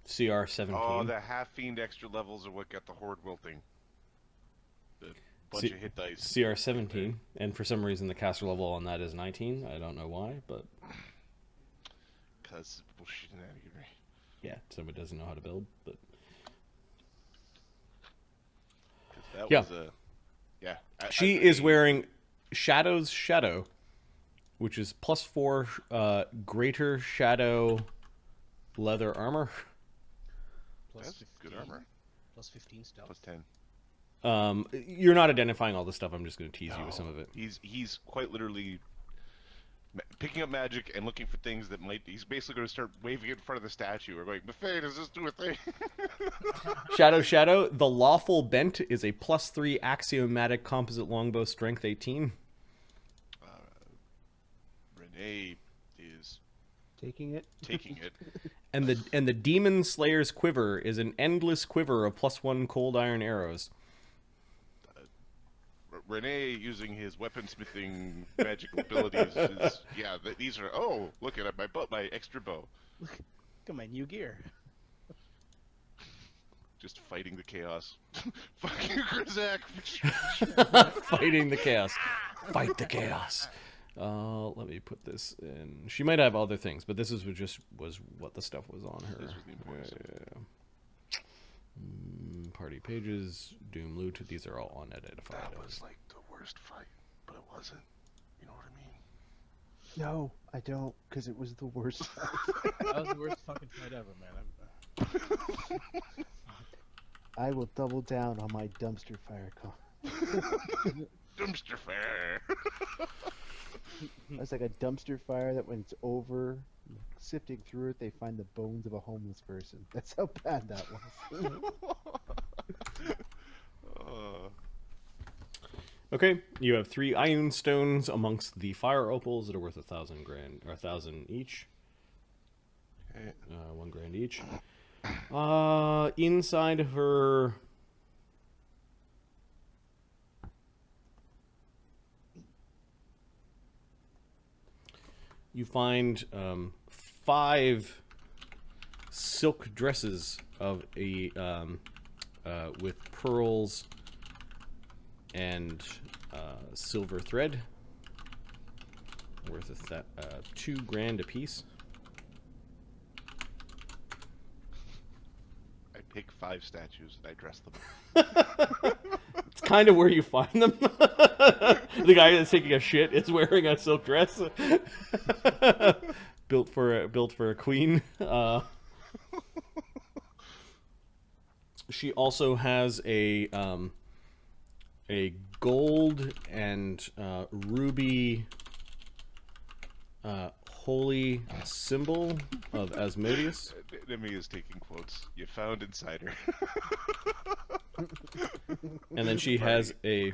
CR 17. Oh, the half-fiend extra levels are what got the horde wilting. The bunch of hit dice. CR 17, and for some reason the caster level on that is 19. I don't know why, but Because bullshit shenanigans. yeah, somebody doesn't know how to build. But That Yeah. was a... Yeah. she is wearing Shadow's Shadow, which is +4 greater shadow leather armor. Plus That's 15, good armor. Plus 15 stealth. Plus 10. You're not identifying all the stuff. I'm just going to tease you with some of it. He's quite literally picking up magic and looking for things that might... He's basically going to start waving it in front of the statue or going, Maffei, does this do a thing? Shadow. The lawful bent is a +3 axiomatic composite longbow strength 18. Renee is Taking it. taking it. And the demon slayer's quiver is an endless quiver of +1 cold iron arrows. Renee, using his weaponsmithing magical abilities, is... Yeah, these are... Oh, look at my extra bow. Look at my new gear. Just fighting the chaos. Fucking Grizak. Fighting the chaos. Fight the chaos. Let me put this in. She might have other things, but this was what the stuff was on her. This was the important stuff. Party pages, Doom loot. These are all unidentified. That was like the worst fight, but it wasn't. You know what I mean? No, I don't, because it was the worst. That was the worst fucking fight ever, man. I will double down on my dumpster fire call. Dumpster fire. It's like a dumpster fire that when it's over, sifting through it, they find the bones of a homeless person. That's how bad that was. Okay, you have 3 iron stones amongst the fire opals that are worth 1,000 grand or 1,000 each. Okay. 1 grand each. Inside of her. You find 5 silk dresses of a with pearls and silver thread, worth $2 grand a piece. I pick 5 statues and I dress them. It's kind of where you find them. The guy that's taking a shit is wearing a silk dress, built for a queen. She also has a gold and ruby holy symbol of Asmodeus. Demi is taking quotes. You found insider. And then she has a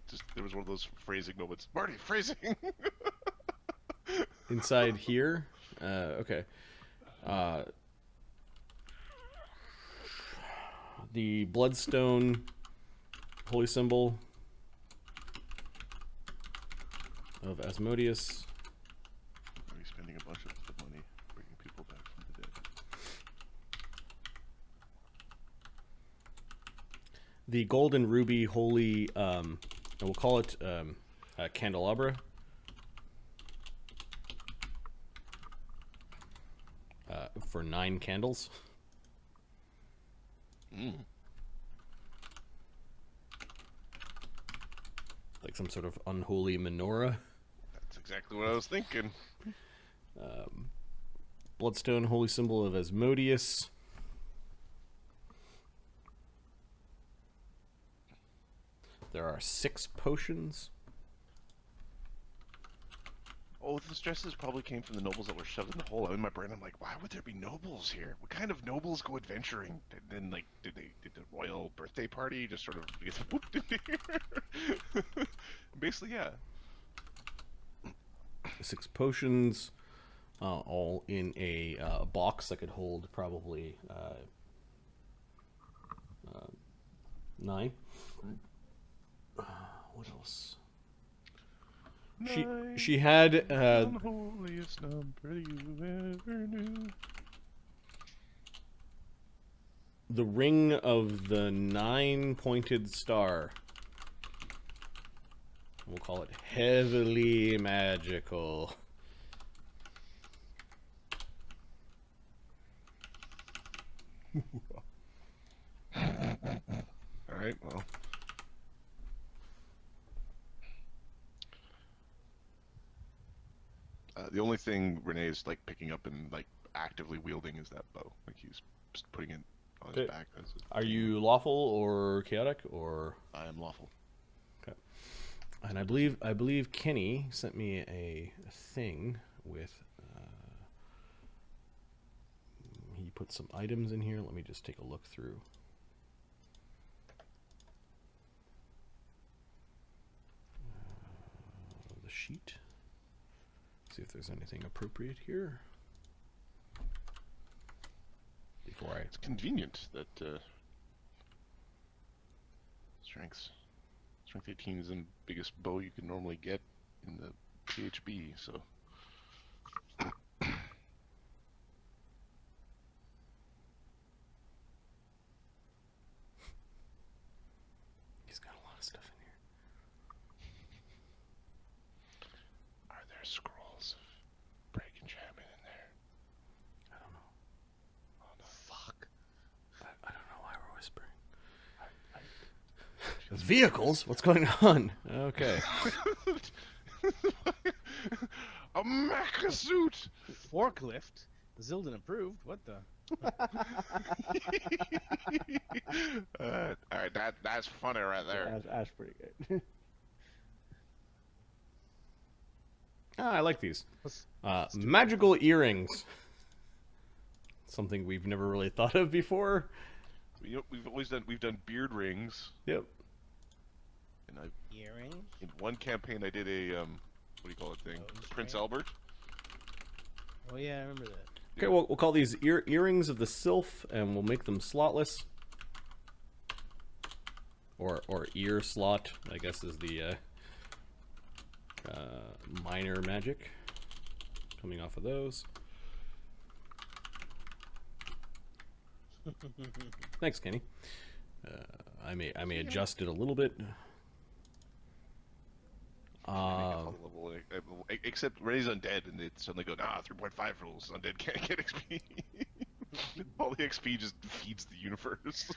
just there was one of those phrasing moments. Marty, phrasing. inside here. Okay. The bloodstone holy symbol of Asmodeus. Are we spending a bunch of the money bringing people back from the dead? The gold and ruby holy, we'll call it candelabra. For 9 candles. Like some sort of unholy menorah. That's exactly what I was thinking. Bloodstone holy symbol of Asmodeus. There are 6 potions. Oh, the stresses probably came from the nobles that were shoved in the hole. In my brain, I'm like, why would there be nobles here? What kind of nobles go adventuring? And then, like, did the royal birthday party just sort of get whooped into here? Basically, yeah. 6 potions, all in a box that could hold probably 9. What else? She had Unholiest number you ever knew. the ring of the 9-pointed star. We'll call it heavily magical. Alright, well. The only thing Renee's like picking up and like actively wielding is that bow. Like he's just putting it on his back. Are you lawful or chaotic or? I am lawful. Okay. And I believe Kenny sent me a thing with. He put some items in here. Let me just take a look through. The sheet. See if there's anything appropriate here. Before I. It's convenient that strength 18 is the biggest bow you can normally get in the PHB. So. He's got a lot of stuff in here. Are there scrolls of break enchantment in there? I don't know. Oh no. Fuck. I don't know why we're whispering. Vehicles? What's going on? Okay. A mecha suit! Forklift? Zildin approved? What the? Alright, that's funny right there. That's pretty good. I like these. Magical earrings. Something we've never really thought of before. You know, we've done beard rings. Yep. And Earrings? in one campaign I did a what do you call it thing? Nose Prince ring? Albert. Oh yeah, I remember that. Okay, we'll call these earrings of the sylph, and we'll make them slotless. Or ear slot, I guess is the minor magic coming off of those. Thanks, Kenny. I may adjust it a little bit. Except Renee's undead, and they suddenly go, 3.5 rules. Undead can't get XP. All the XP just feeds the universe.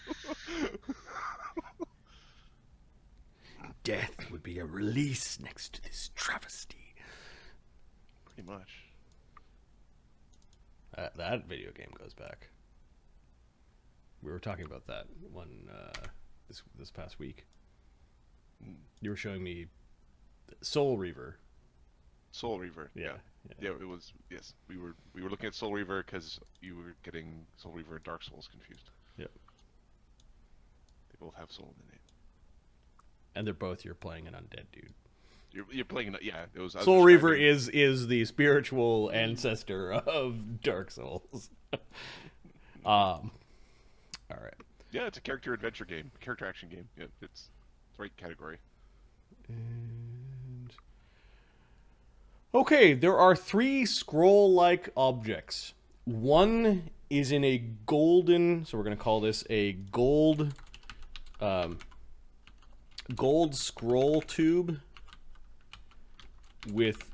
Death would be a release next to this travesty. Pretty much. That video game goes back. We were talking about that one this past week. You were showing me Soul Reaver. Soul Reaver. Yeah. It was. Yes, we were looking at Soul Reaver because you were getting Soul Reaver and Dark Souls confused. Yep. They both have soul in the name. And they're both you're playing an undead dude. You're playing. Yeah, it was. Soul Reaver is the spiritual ancestor of Dark Souls. All right. Yeah, it's a character adventure game, character action game. Yeah, it's the right category. And okay, there are 3 scroll-like objects. One is in a golden, so we're going to call this a gold scroll tube with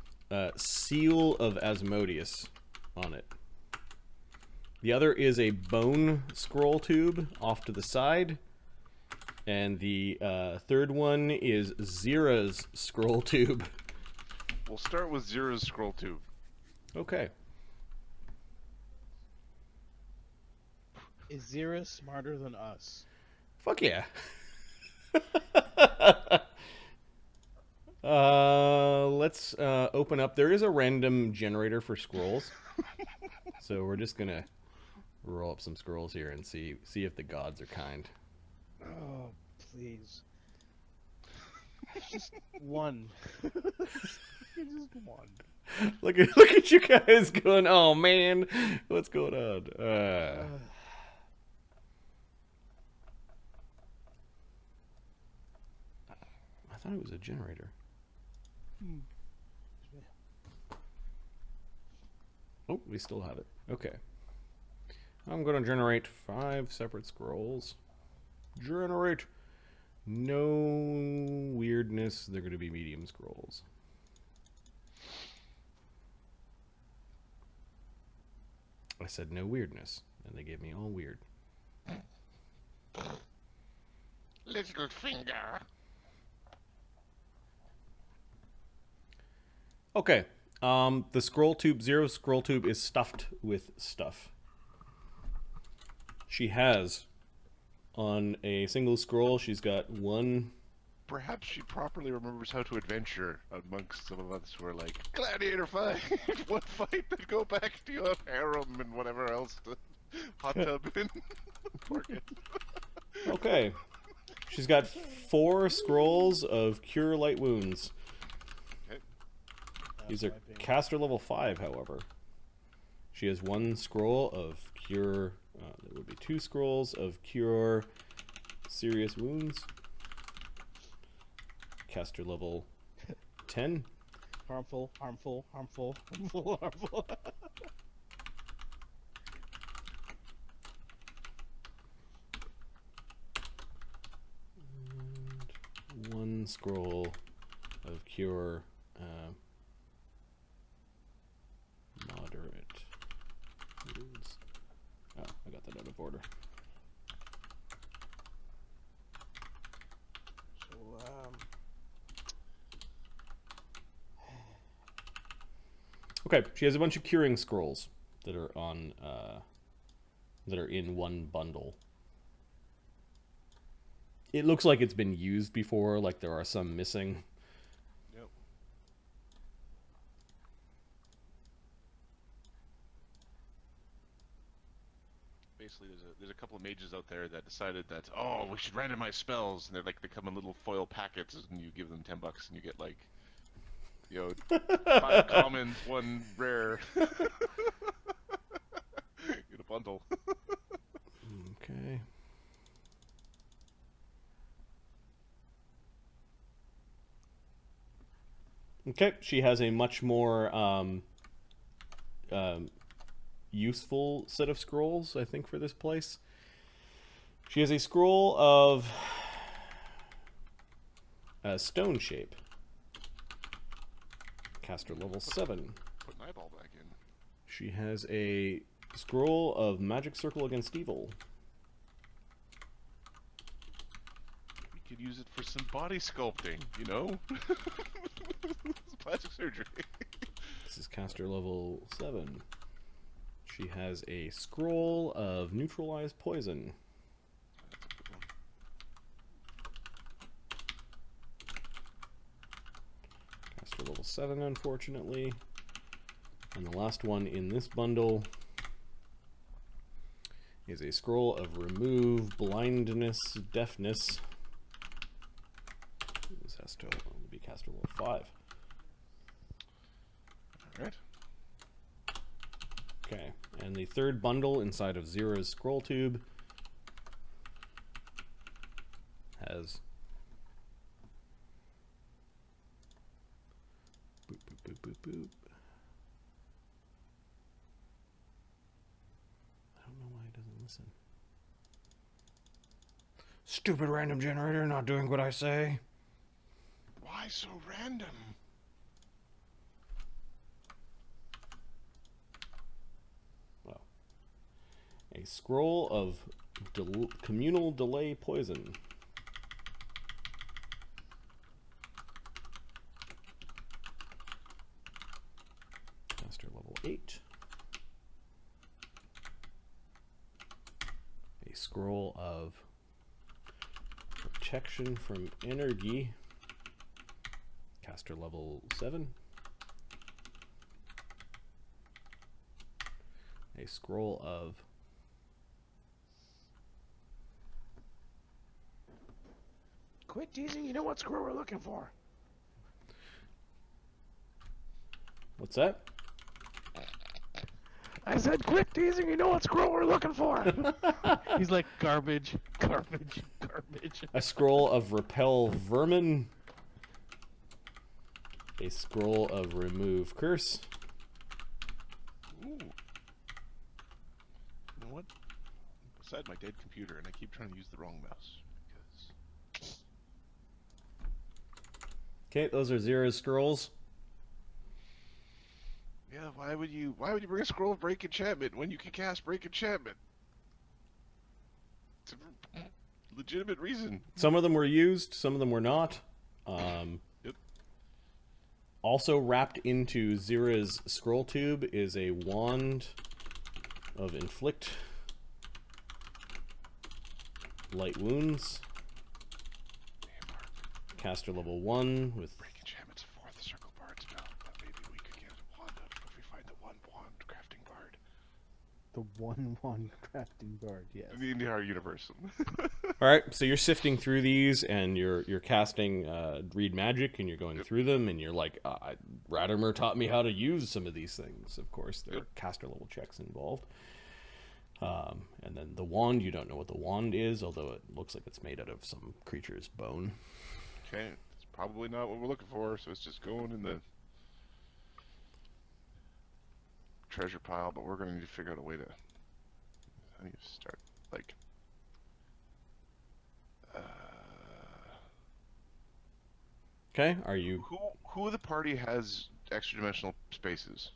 seal of Asmodeus on it. The other is a bone scroll tube off to the side. And the third one is Zyra's scroll tube. We'll start with Zyra's scroll tube. Okay. Is Zyra smarter than us? Fuck yeah. Let's open up. There is a random generator for scrolls. So we're just going to roll up some scrolls here and see if the gods are kind. Oh, please. Just one. Just one. Look at you guys going, oh man, what's going on? I thought it was a generator. Oh, we still have it. Okay. I'm going to generate 5 separate scrolls. Generate. No weirdness. They're going to be medium scrolls. I said no weirdness, and they gave me all weird. Little finger. Okay. The scroll tube, Zyra's scroll tube is stuffed with stuff. She has, on a single scroll, she's got one. Perhaps she properly remembers how to adventure amongst some of us who are like, gladiator fight, one fight, then go back to your harem and whatever else to hot tub and market. Okay. She's got 4 scrolls of cure light wounds. Okay. These are caster level 5, however. She has 1 scroll of cure. There would be 2 scrolls of cure serious wounds. Caster level 10. Harmful. And 1 scroll of cure moderate wounds. Oh, I got that out of order. So, Okay, she has a bunch of curing scrolls that are on that are in one bundle. It looks like it's been used before, like there are some missing. Yep. Basically, there's a couple of mages out there that decided that, oh, we should randomize spells, and they come in little foil packets, and you give them $10, and you get like, 5 commons, 1 rare in a bundle. Okay. Okay, she has a much more useful set of scrolls, I think, for this place. She has a scroll of stone shape. Caster level 7. Put an eyeball back in. She has a scroll of magic circle against evil. We could use it for some body sculpting, you know? Plastic surgery. This is caster level 7. She has a scroll of neutralize poison. Caster level 7, unfortunately. And the last one in this bundle is a scroll of remove blindness, deafness. This has to be caster level 5. Alright. Okay, and the third bundle inside of Zyra's scroll tube has boop, boop, boop, boop, boop. I don't know why it doesn't listen. Stupid random generator not doing what I say. Why so random? A scroll of communal delay poison. Caster level 8. A scroll of protection from energy. Caster level 7. A scroll of Quit teasing, you know what scroll we're looking for. what's that? I said quit teasing, you know what scroll we're looking for. He's like garbage, garbage, garbage. A scroll of repel vermin. A scroll of remove curse. Ooh. You know what? Beside my dead computer, and I keep trying to use the wrong mouse. Okay, those are Zyra's scrolls. Yeah, why would you bring a scroll of break enchantment when you can cast break enchantment? It's a legitimate reason. Some of them were used, some of them were not. Yep. Also wrapped into Zyra's scroll tube is a wand of inflict light wounds. Caster level 1 with Break enchantment's 4th circle bard spell, but maybe we could get a wand out of it if we find the one wand crafting bard. The one crafting bard, yes. In the entire universe. All right, so you're sifting through these, and you're casting read magic, and you're going through them, and you're like, Radimer taught me how to use some of these things. Of course, there are caster level checks involved. And then the wand, you don't know what the wand is, although it looks like it's made out of some creature's bone. Okay, it's probably not what we're looking for, so it's just going in the treasure pile, but we're going to need to figure out a way to... I need to start, like... Okay, are you... Who of the party has extra-dimensional spaces?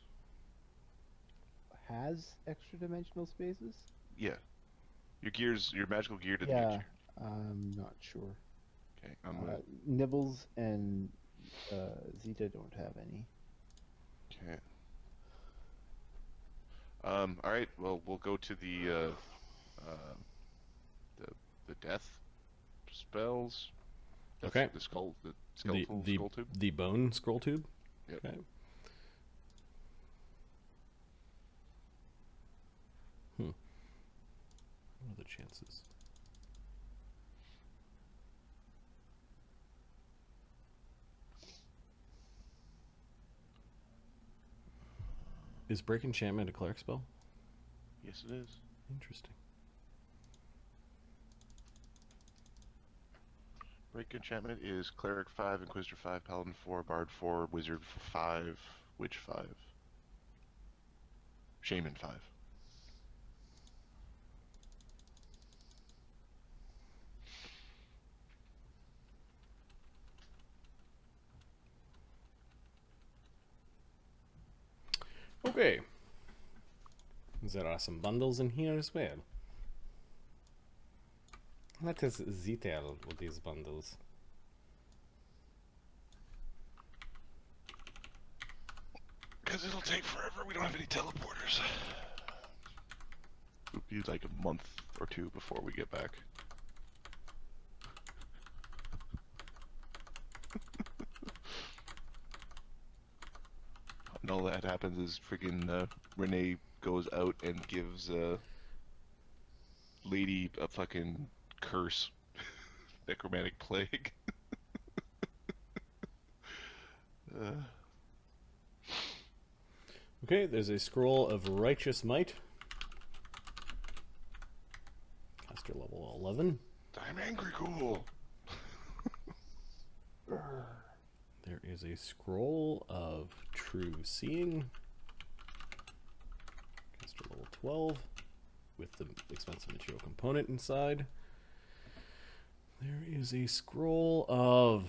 Has extra dimensional spaces? Yeah. Your magical gear didn't Yeah, get you. I'm not sure. Okay, I'm gonna... Nibbles and Zeta don't have any. Okay. Alright, well, we'll go to the death spells. Okay. The skeletal skull tube. The bone scroll tube? Yep. Okay. What are the chances? Is break enchantment a cleric spell? Yes, it is. Interesting. Break enchantment is Cleric 5, Inquisitor 5, Paladin 4, Bard 4, Wizard 5, Witch 5, Shaman 5. Okay. There are some bundles in here as well. What is detail with these bundles? Because it'll take forever. We don't have any teleporters. It'll be like a month or two before we get back. And all that happens is freaking Renee goes out and gives Lady a fucking curse. Necromantic plague. Okay, there's a scroll of righteous might. Caster level 11. I'm angry cool. There is a scroll of true seeing. Caster level 12 with the expensive material component inside. There is a scroll of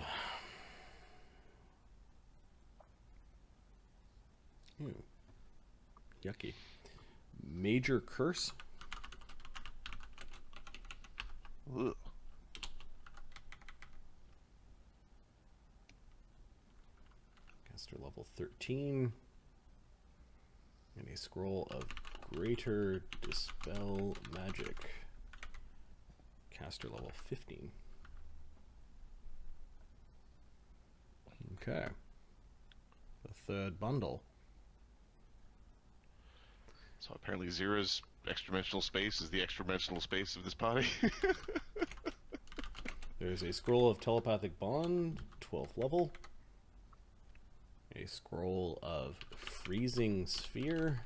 yucky. Major curse. Ugh. Caster level 13. And a scroll of greater dispel magic. Caster level 15. Okay. The third bundle. So apparently Zyra's extra-dimensional space is the extra-dimensional space of this party. There's a scroll of telepathic bond, 12th level. A scroll of freezing sphere.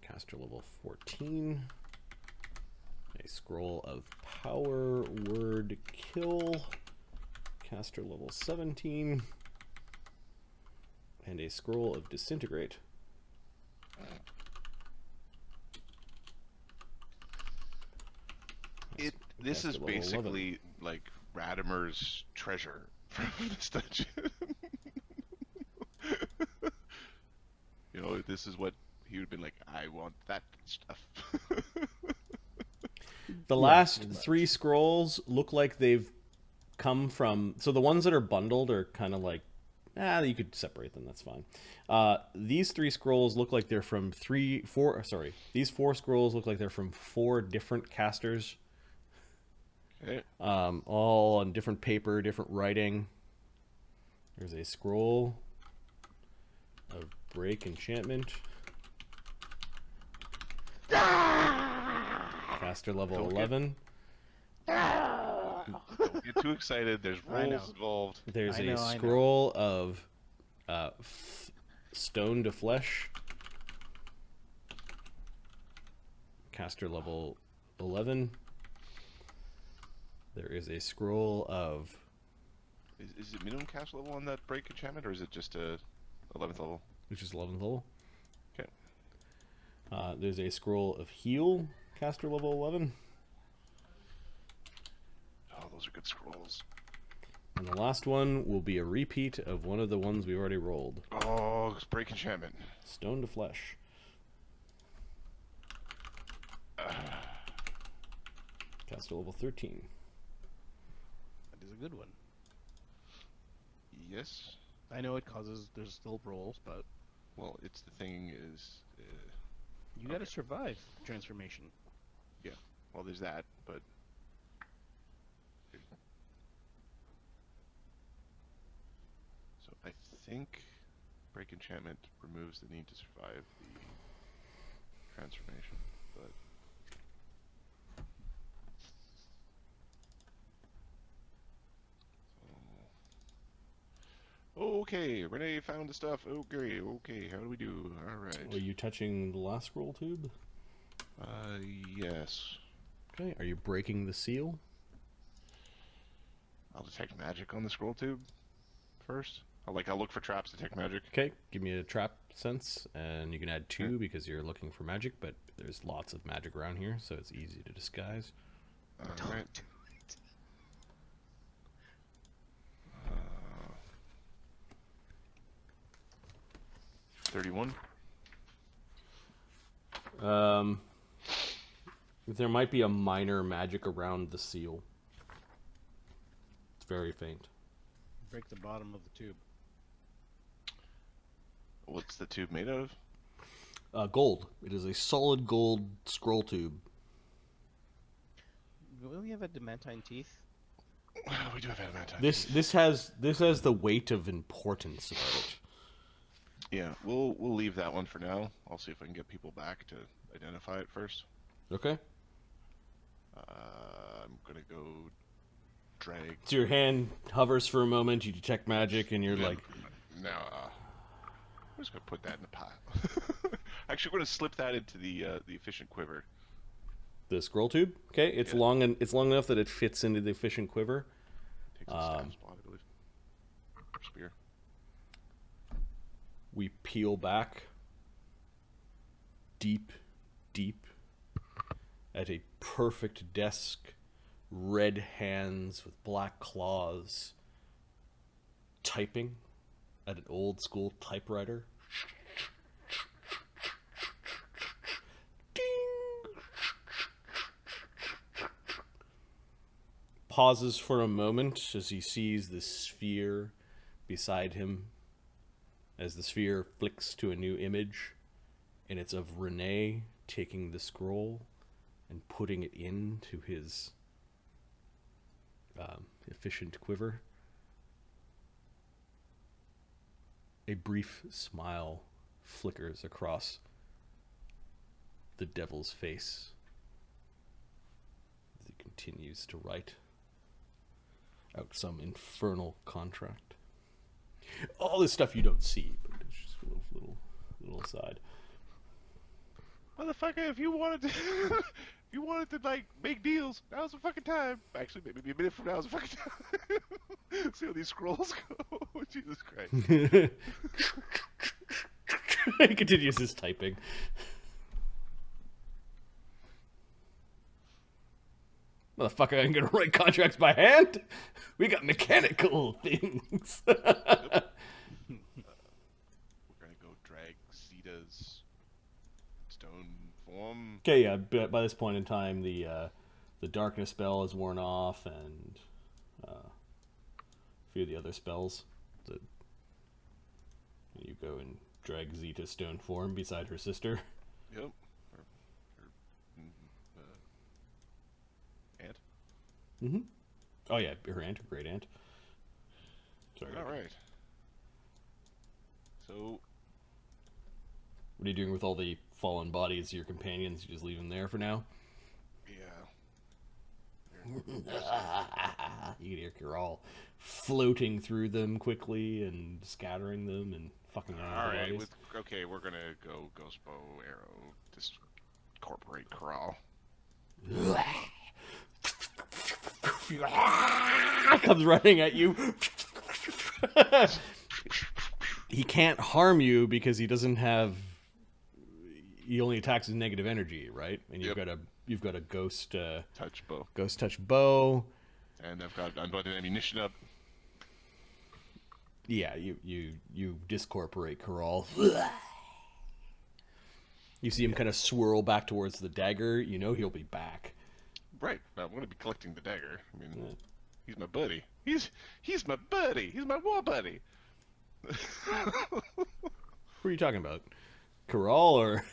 Caster level 14. A scroll of power word kill. Caster level 17. And a scroll of disintegrate. This is Caster level basically like Radimer's treasure from this dungeon. You know, this is what he would have been like, I want that stuff. The last three scrolls look like they've come from... So the ones that are bundled are kind of like... you could separate them, that's fine. These three scrolls look like they're from these four scrolls look like they're from 4 different casters. Okay. All on different paper, different writing. There's a scroll of break enchantment. Caster level 11. Don't get too excited. There's rolls involved. There's a scroll of stone to flesh. Caster level 11. There is a scroll of... Is it minimum cast level on that break enchantment, or is it just a 11th level? Which is 11th level. Okay. There's a scroll of heal. Caster level 11. Oh, those are good scrolls. And the last one will be a repeat of one of the ones we already rolled. Oh, it's break enchantment. Stone to flesh. Caster level 13. That is a good one. Yes. I know it causes there's still rolls, but Well, it's the thing is, you gotta survive transformation. yeah. Well, there's that, but so I think break enchantment removes the need to survive the transformation, but okay, Renee found the stuff. Okay, how do we do? Alright. Are you touching the last scroll tube? Yes. Okay. Are you breaking the seal? I'll detect magic on the scroll tube first. I'll look for traps, detect magic. Okay, give me a trap sense, and you can add 2 because you're looking for magic, but there's lots of magic around here, so it's easy to disguise. Alright. 31. There might be a minor magic around the seal. It's very faint. Break the bottom of the tube. What's the tube made of? Gold. It is a solid gold scroll tube. Will we have adamantine teeth? We do have adamantine. This has the weight of importance about it. Yeah, we'll leave that one for now. I'll see if I can get people back to identify it first. Okay. I'm gonna go drag. So your hand hovers for a moment. You detect magic, and you're like, No, I'm just gonna put that in the pile. Actually, we're gonna slip that into the efficient quiver. the scroll tube. Okay, it's long and it's long enough that it fits into the efficient quiver. Takes a staff spot, I believe. Or spear. We peel back deep at a perfect desk, red hands with black claws, typing at an old school typewriter. Ding! Pauses for a moment as he sees the sphere beside him, as the sphere flicks to a new image, and it's of Renee taking the scroll and putting it into his efficient quiver. A brief smile flickers across the devil's face as he continues to write out some infernal contract. All this stuff you don't see, but it's just a little aside. Motherfucker, if you wanted to like make deals, now's the fucking time. Actually, maybe a minute from now is the fucking time. See how these scrolls go. Jesus Christ. He continues his typing. Motherfucker, I'm gonna write contracts by hand? We got mechanical things. We're gonna go drag Zeta's stone form. Okay, yeah, but by this point in time, the darkness spell is worn off, and a few of the other spells. You go and drag Zeta's stone form beside her sister. Yep. Aunt. Mm-hmm. Oh yeah, her aunt, her great aunt. Sorry. All right. So, what are you doing with all the fallen bodies of your companions? You just leave them there for now? yeah. You can hear Kiral floating through them quickly and scattering them and fucking around All with the right. bodies. Okay, we're gonna go ghost bow arrow. Discorporate corral. Comes running at you. He can't harm you because he doesn't have. He only attacks with negative energy, right? And you've got a ghost Touch bow. Ghost touch bow. And I'm putting ammunition up. Yeah, you discorporate Kiral. You see him kind of swirl back towards the dagger. You know he'll be back. Right. I'm gonna be collecting the dagger. I mean, he's my buddy. He's my buddy. He's my war buddy. Who are you talking about? Kiral or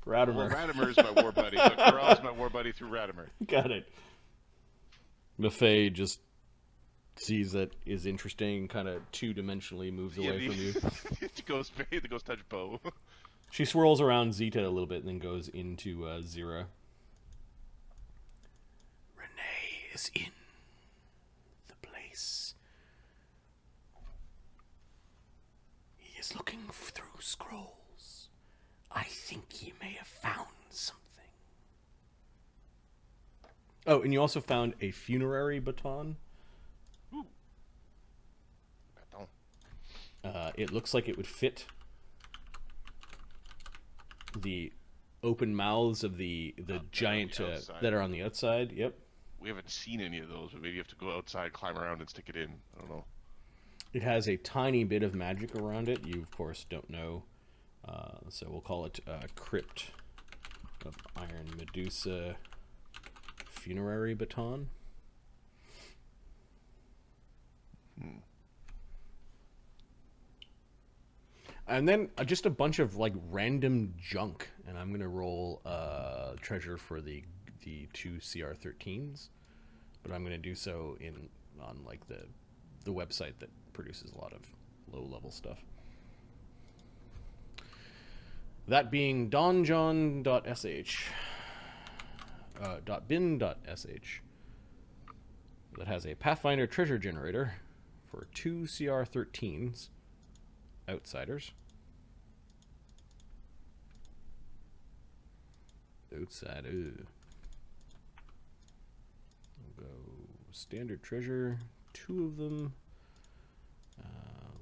Radimer? Well, Radimer's my war buddy, but Corral's my war buddy through Radimer. Got it. Maffei just sees that is interesting, kind of two-dimensionally moves away from you. The ghost touch bow. She swirls around Zeta a little bit and then goes into Zyra. Renee is in the place. He is looking through scrolls. I think he may have found something. Oh, and you also found a funerary baton. Ooh. Baton. It looks like it would fit the open mouths of the giant that are on the outside. Yep. We haven't seen any of those, but maybe you have to go outside, climb around, and stick it in. I don't know. It has a tiny bit of magic around it. You, of course, don't know. So we'll call it Crypt of Iron Medusa Funerary Baton. And then just a bunch of like random junk, and I'm gonna roll treasure for the two CR13s, but I'm gonna do so on like the website that produces a lot of low level stuff. That being donjon.sh, .bin.sh, that has a Pathfinder treasure generator for 2 CR13s, outsiders. Outsider. We'll go standard treasure, 2 of them.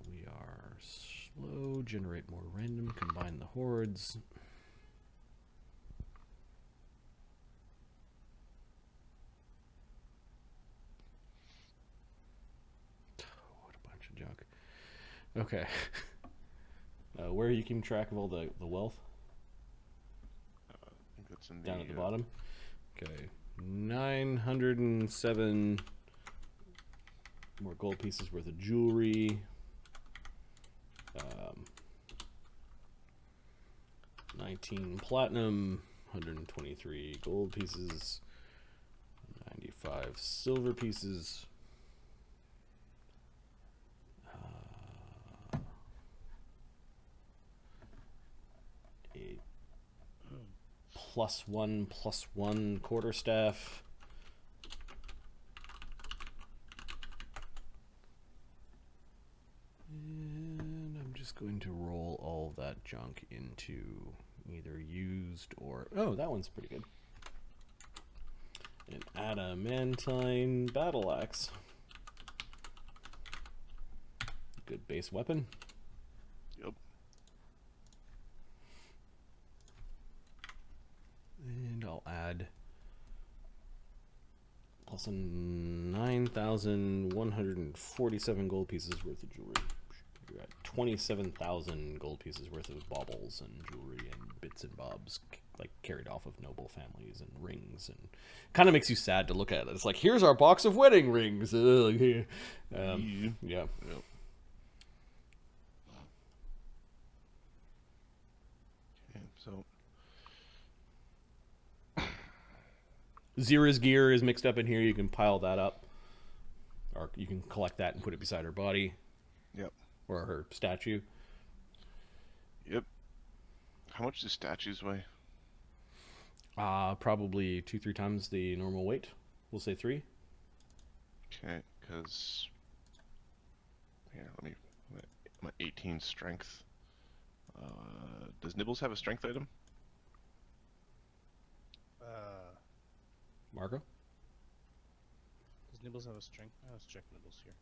We are slow, generate more random, combine the hordes. What a bunch of junk. Okay. Where are you keeping track of all the wealth? I think that's in Down at the bottom? Okay. 907 more gold pieces worth of jewelry. 19 platinum, 123 gold pieces, 95 silver pieces. A +1/+1 quarterstaff. And I'm just going to roll all that junk into either used or... Oh, that one's pretty good. An adamantine battle axe. Good base weapon. Yep. And I'll add plus 9,147 gold pieces worth of jewelry. You're at 27,000 gold pieces worth of baubles and jewelry and bits and bobs, like carried off of noble families and rings, and kind of makes you sad to look at it. It's like, here's our box of wedding rings. Yeah. Yep. Okay, so Zyra's gear is mixed up in here. You can pile that up, or you can collect that and put it beside her body. Yep. Or her statue. Yep. How much do statues weigh? Probably 2-3 times the normal weight. We'll say 3. Okay, because here, let me. I'm at 18 strength. Does Nibbles have a strength item? Margot? Does Nibbles have a strength? Oh, let's check Nibbles here.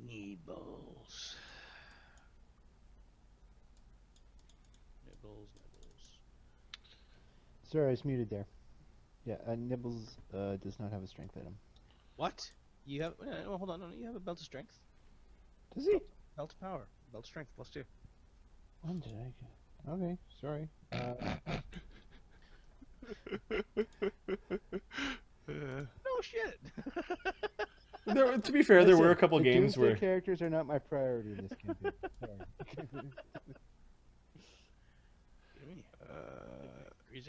Nibbles. Nibbles. Sorry, I was muted there. Yeah, Nibbles does not have a strength item. What? You have? Well, hold on. No, you have a belt of strength. Does he? Belt of power. Belt of strength +2. When did I get? Okay, sorry. No shit. To be fair, there were a Listen, couple the games Doomsday where... characters are not my priority in this campaign. Sorry.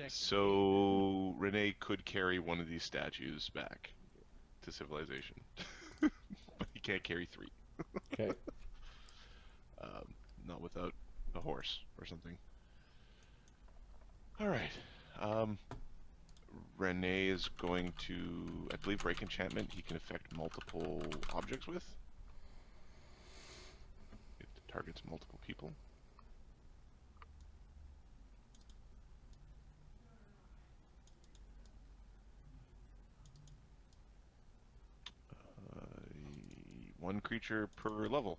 So Renee could carry one of these statues back to civilization, but he can't carry 3. Okay. Not without a horse or something. All right. Renee is going to, I believe, break enchantment. He can affect multiple objects with. It targets multiple people. 1 creature per level.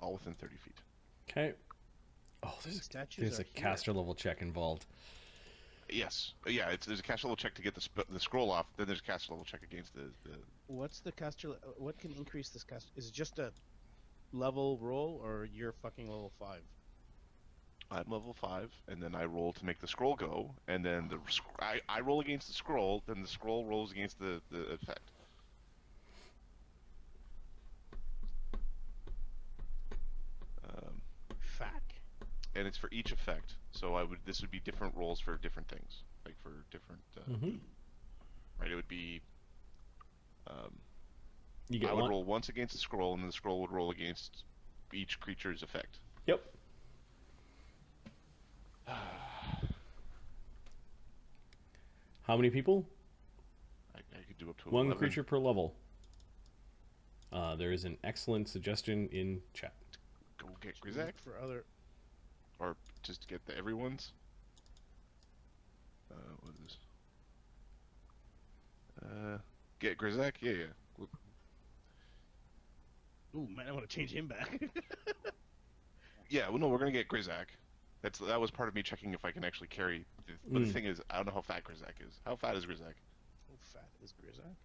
All within 30 feet. Okay. Oh, These statues there's are a here. caster level check involved. Yes. Yeah, there's a caster level check to get the scroll off, then there's a caster level check against the... What's the caster? What can increase this caster? Is it just a level roll, or you're fucking level 5? I'm level 5, and then I roll to make the scroll go, and then I roll against the scroll, then the scroll rolls against the effect. Fuck. And it's for each effect, so this would be different rolls for different things, like for different. Right, it would be. You get I would one. roll once against the scroll, and then the scroll would roll against each creature's effect. Yep. How many people? I could do up to 1 11. creature per level. There is an excellent suggestion in chat. Go get Grizak, For other. or just get everyone's. What is this? Get Grizak? Yeah. Look. Ooh, man, I want to change him back. Yeah, well, no, we're gonna get Grizak. That was part of me checking if I can actually carry. But the thing is, I don't know how fat Grizak is. How fat is Grizak? How fat is Grizak?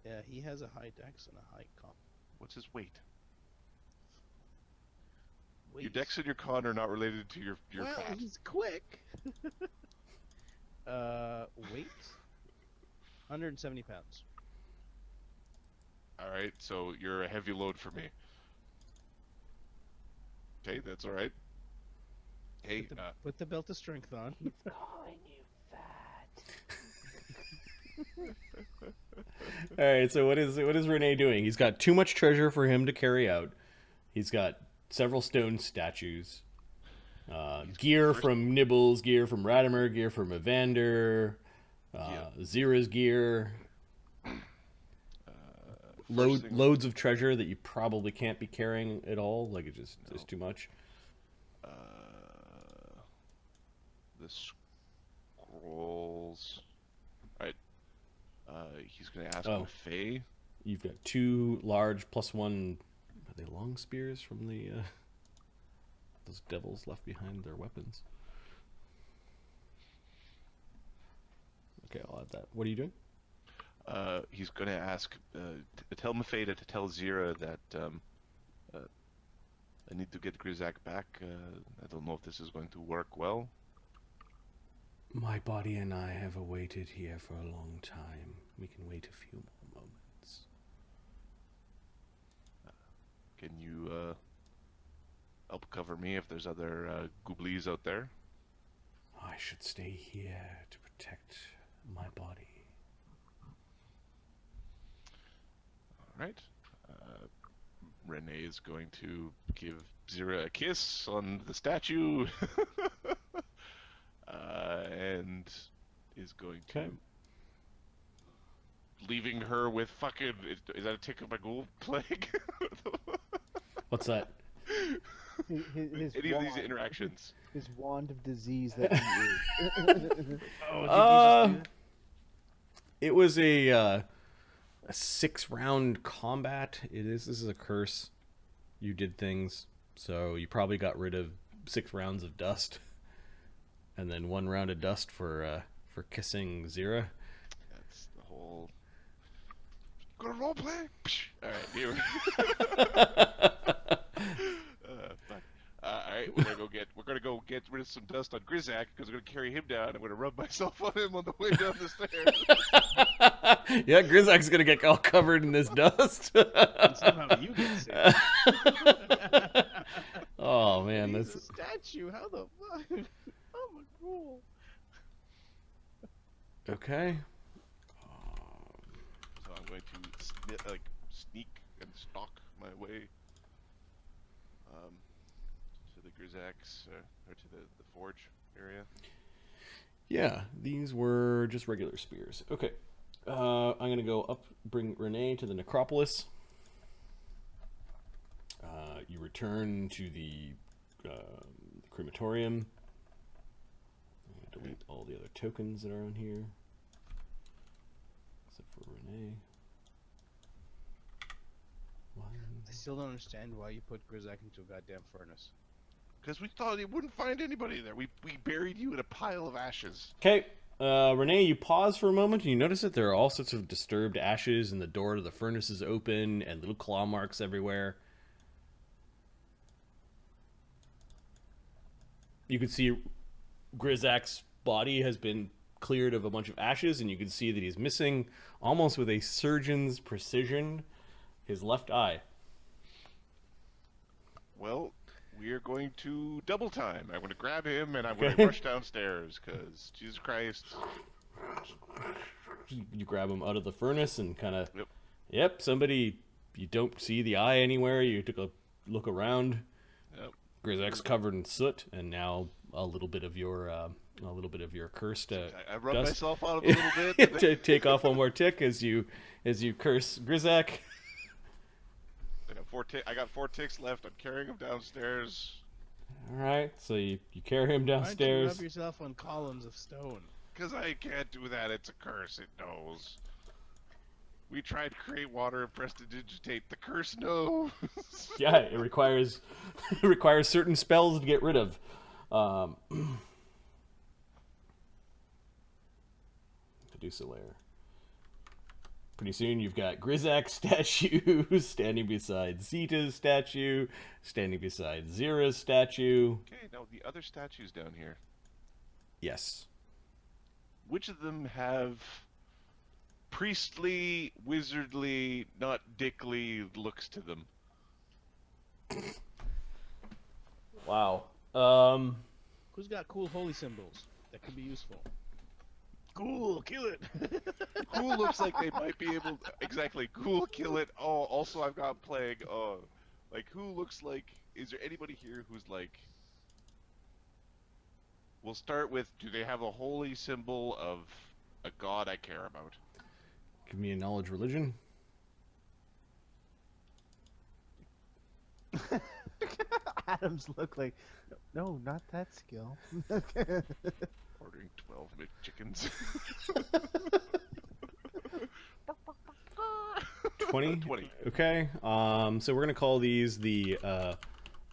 Yeah, he has a high dex and a high con. What's his weight? Wait. Your dex and your con are not related to your Well, fat. he's quick. Weight? 170 pounds. All right, so you're a heavy load for me. Okay, that's all right. Hey, Put the belt of strength on. Calling you fat. All right. So what is Renee doing? He's got too much treasure for him to carry out. He's got several stone statues, gear from Nibbles, gear from Radimer, gear from Evander, Zyra's gear. Loads of treasure that you probably can't be carrying at all. Like it just is too much. The scrolls. All right. He's gonna ask Maffei. You've got 2 large +1. Are they long spears from the those devils left behind their weapons? Okay, I'll add that. What are you doing? He's gonna ask. Tell Maffei to tell Zyra that I need to get Grizak back. I don't know if this is going to work well. My body and I have awaited here for a long time. We can wait a few more moments. Can you help cover me if there's other gooblies out there? I should stay here to protect my body. All right. Renee is going to give Zyra a kiss on the statue. And is going to... Okay. Leaving her with fucking... Is that a tick of my ghoul plague? What's that? His Any of wand, these interactions. His wand of disease that he is. It was a 6-round combat. This is a curse. You did things, so you probably got rid of 6 rounds of dust, and then 1 round of dust for kissing Zyra. That's the whole. Gonna roleplay? All right, here. Fuck. All right, we're gonna go get rid of some dust on Grizak because we're gonna carry him down. I'm gonna rub myself on him on the way down the stairs. Yeah, Grizak's gonna get all covered in this dust. And somehow you get sick. Oh man, He's that's a statue. How the fuck? I'm a ghoul. okay. So I'm going to sneak and stalk my way to the Grizak's or to the forge area. Yeah, these were just regular spears. Okay. I'm going to go up, bring Renee to the necropolis. You return to the crematorium. I'm going to delete all the other tokens that are on here, except for Renee. still don't understand why you put Grizak into a goddamn furnace. Because we thought he wouldn't find anybody there. We buried you in a pile of ashes. Okay, Renee, you pause for a moment and you notice that there are all sorts of disturbed ashes, and the door to the furnace is open, and little claw marks everywhere. You can see Grizak's body has been cleared of a bunch of ashes, and you can see that he's missing, almost with a surgeon's precision, his left eye. Well, we are going to double time. I'm going to grab him and I'm going to rush downstairs because Jesus Christ. You grab him out of the furnace and kind of, Yep. Somebody, you don't see the eye anywhere. You took a look around. Yep. Grizak's covered in soot, and now a little bit of your cursed. I rubbed dust. myself out a little bit. To take off one more tick as you curse Grizak. I got 4 ticks left. I'm carrying him downstairs. All right, so you carry him Why don't you downstairs. rub yourself on columns of stone? Because I can't do that. It's a curse. It knows. We tried to create water and prestidigitate. The curse knows. Yeah, it requires certain spells to get rid of. Medusa lair. Pretty soon you've got Grizak's statue standing beside Zita's statue, standing beside Zyra's statue. Okay, now the other statues down here. Yes. Which of them have priestly, wizardly, not dickly looks to them? Wow. Who's got cool holy symbols that could be useful? Cool, kill it. Who looks like they might be able to... Exactly, cool, kill it. Oh, also I've got plague. Oh, like, who looks like... Is there anybody here who's like... We'll start with, do they have a holy symbol of a god I care about? Give me a knowledge religion. Adam's look like, no, not that skill. Ordering 12 McChickens. 20? 20. Okay. So we're gonna call these the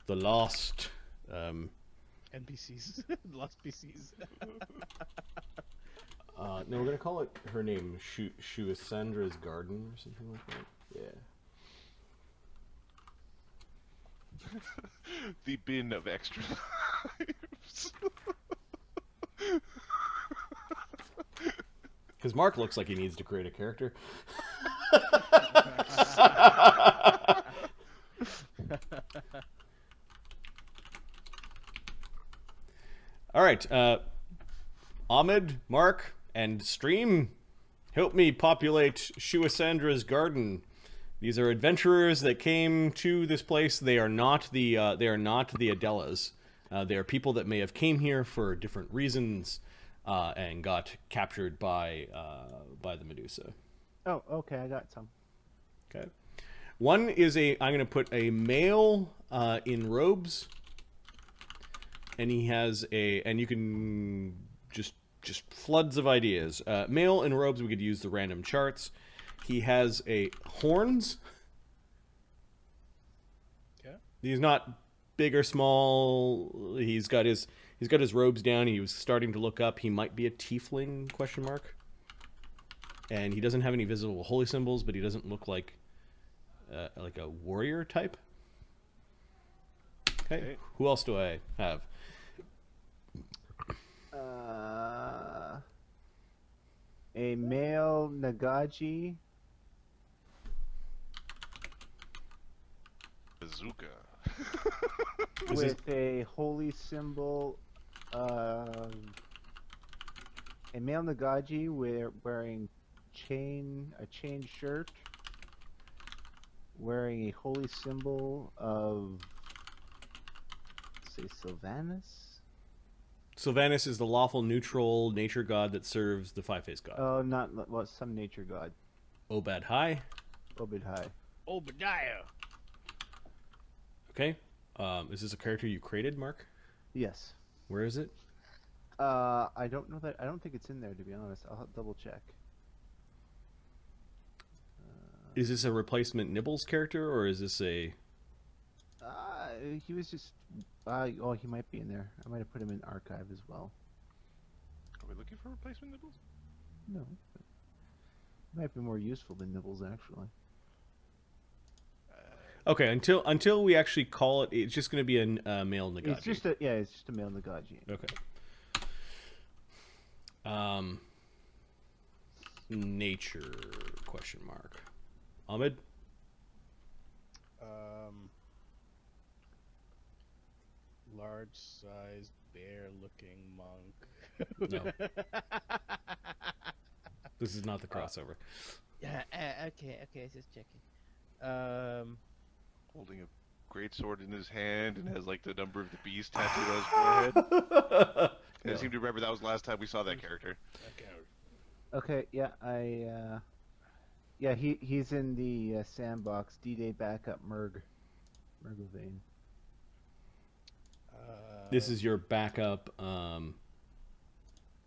lost NPCs. Lost PCs. no, we're gonna call it her name Shuasandra's Garden or something like that. Yeah. The bin of extra lives. Because Mark looks like he needs to create a character. All right, Ahmed, Mark, and Stream, help me populate Shuasandra's Garden. These are adventurers that came to this place. They are not the Adelas. They are people that may have came here for different reasons and got captured by the Medusa. Oh, okay, I got some. Okay. One is I'm going to put a male in robes, and he has and you can just floods of ideas. Male in robes, we could use the random charts. He has horns. Okay. He's not big or small. He's got his robes down. He was starting to look up. He might be a tiefling ? And he doesn't have any visible holy symbols, but he doesn't look like a warrior type. Okay. Who else do I have? A male Nagaji. Bazooka. With a holy symbol. A male Nagaji wearing a chain shirt, wearing a holy symbol of, say, Sylvanus. Sylvanus is the lawful neutral nature god that serves the five-faced god. Oh, some nature god. Obad High. Obed High. Obadiah. Okay. Is this a character you created, Mark? Yes. Where is it? I don't know that. I don't think it's in there, to be honest. I'll double check. Is this a replacement Nibbles character, or is this a... He was just... oh, he might be in there. I might have put him in archive as well. Are we looking for replacement Nibbles? No. But he might be more useful than Nibbles, actually. Okay, until we actually call it, it's just going to be a male Nagaji. It's just a male Nagaji. Okay. Nature, question mark. Ahmed? Large-sized, bear-looking monk. No. This is not the crossover. Yeah, okay, just checking. Holding a great sword in his hand and has like the number of the beast tattooed on his forehead. I seem to remember that was the last time we saw that character. Okay, yeah, he's in the sandbox. D-Day backup Murglevain. This is your backup.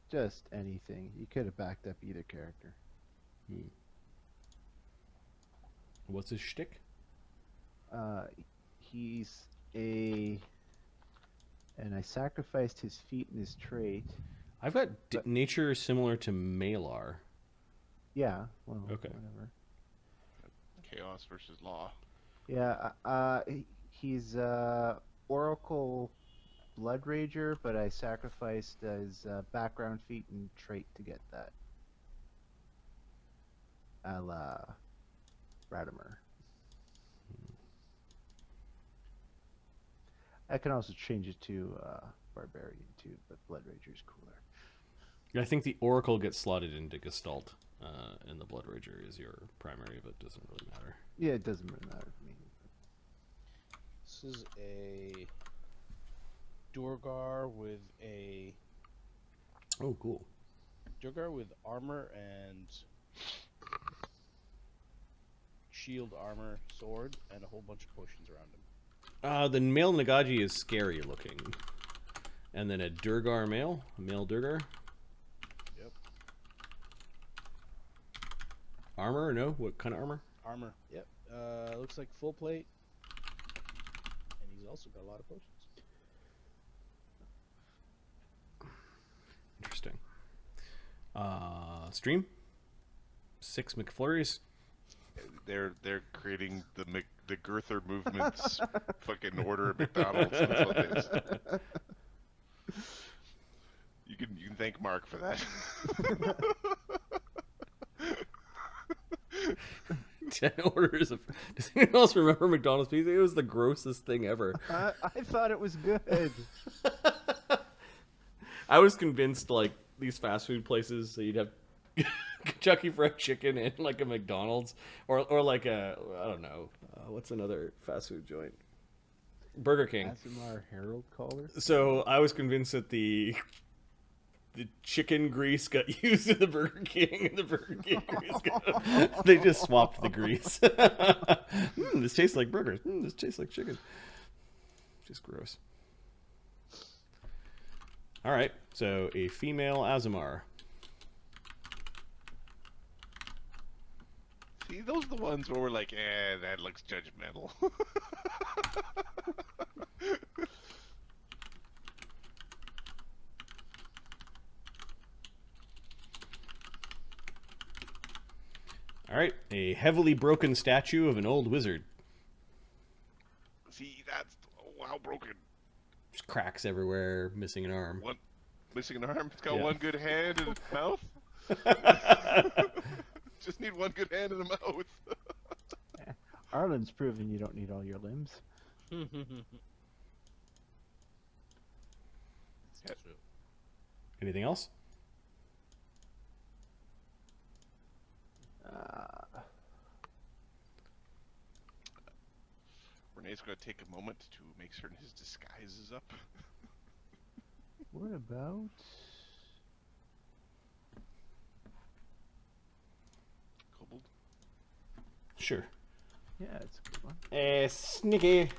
Just anything. You could have backed up either character. What's his shtick? He's and I sacrificed his feet and his trait. I've got nature similar to Malar. Yeah, well, Okay. whatever. Chaos versus law. Yeah, he's Oracle Blood Rager, but I sacrificed his background feat and trait to get that. A la Radimer. I can also change it to Barbarian too, but Blood Rager is cooler. I think the Oracle gets slotted into Gestalt, and the Blood Rager is your primary, but it doesn't really matter. Yeah, it doesn't really matter to me. This is a Durgar with a... Oh, cool. Durgar with armor and shield armor, sword, and a whole bunch of potions around him. The male Nagaji is scary looking. And then a Durgar male? A male Durgar? Yep. Armor? No? What kind of armor? Armor. Yep. Looks like full plate. And he's also got a lot of potions. Interesting. Stream? 6 McFlurries? They're creating the Girther movement's fucking order at McDonald's. That's what it is. You can thank Mark for that. 10 orders of... Does anyone else remember McDonald's pizza? It was the grossest thing ever. I thought it was good. I was convinced, like, these fast food places, so you'd have Kentucky Fried Chicken and, like, a McDonald's, or like a, I don't know, what's another fast food joint? Burger King. Asimar Herald Caller? So I was convinced that the chicken grease got used in the Burger King, and the Burger King grease they just swapped the grease. This tastes like burgers. This tastes like chicken. Just gross. All right, so a female Azamar. See, those are the ones where we're like, that looks judgmental. All right, a heavily broken statue of an old wizard. See, that's how broken. Just cracks everywhere, missing an arm. One missing an arm. It's got Yeah. one good hand and a mouth. Just need one good hand and a mouth. Arlen's proven you don't need all your limbs. That's true. Anything else? Renee's going to take a moment to make certain his disguise is up. What about... Kobold. Sure. Yeah, it's a good one. A sneaky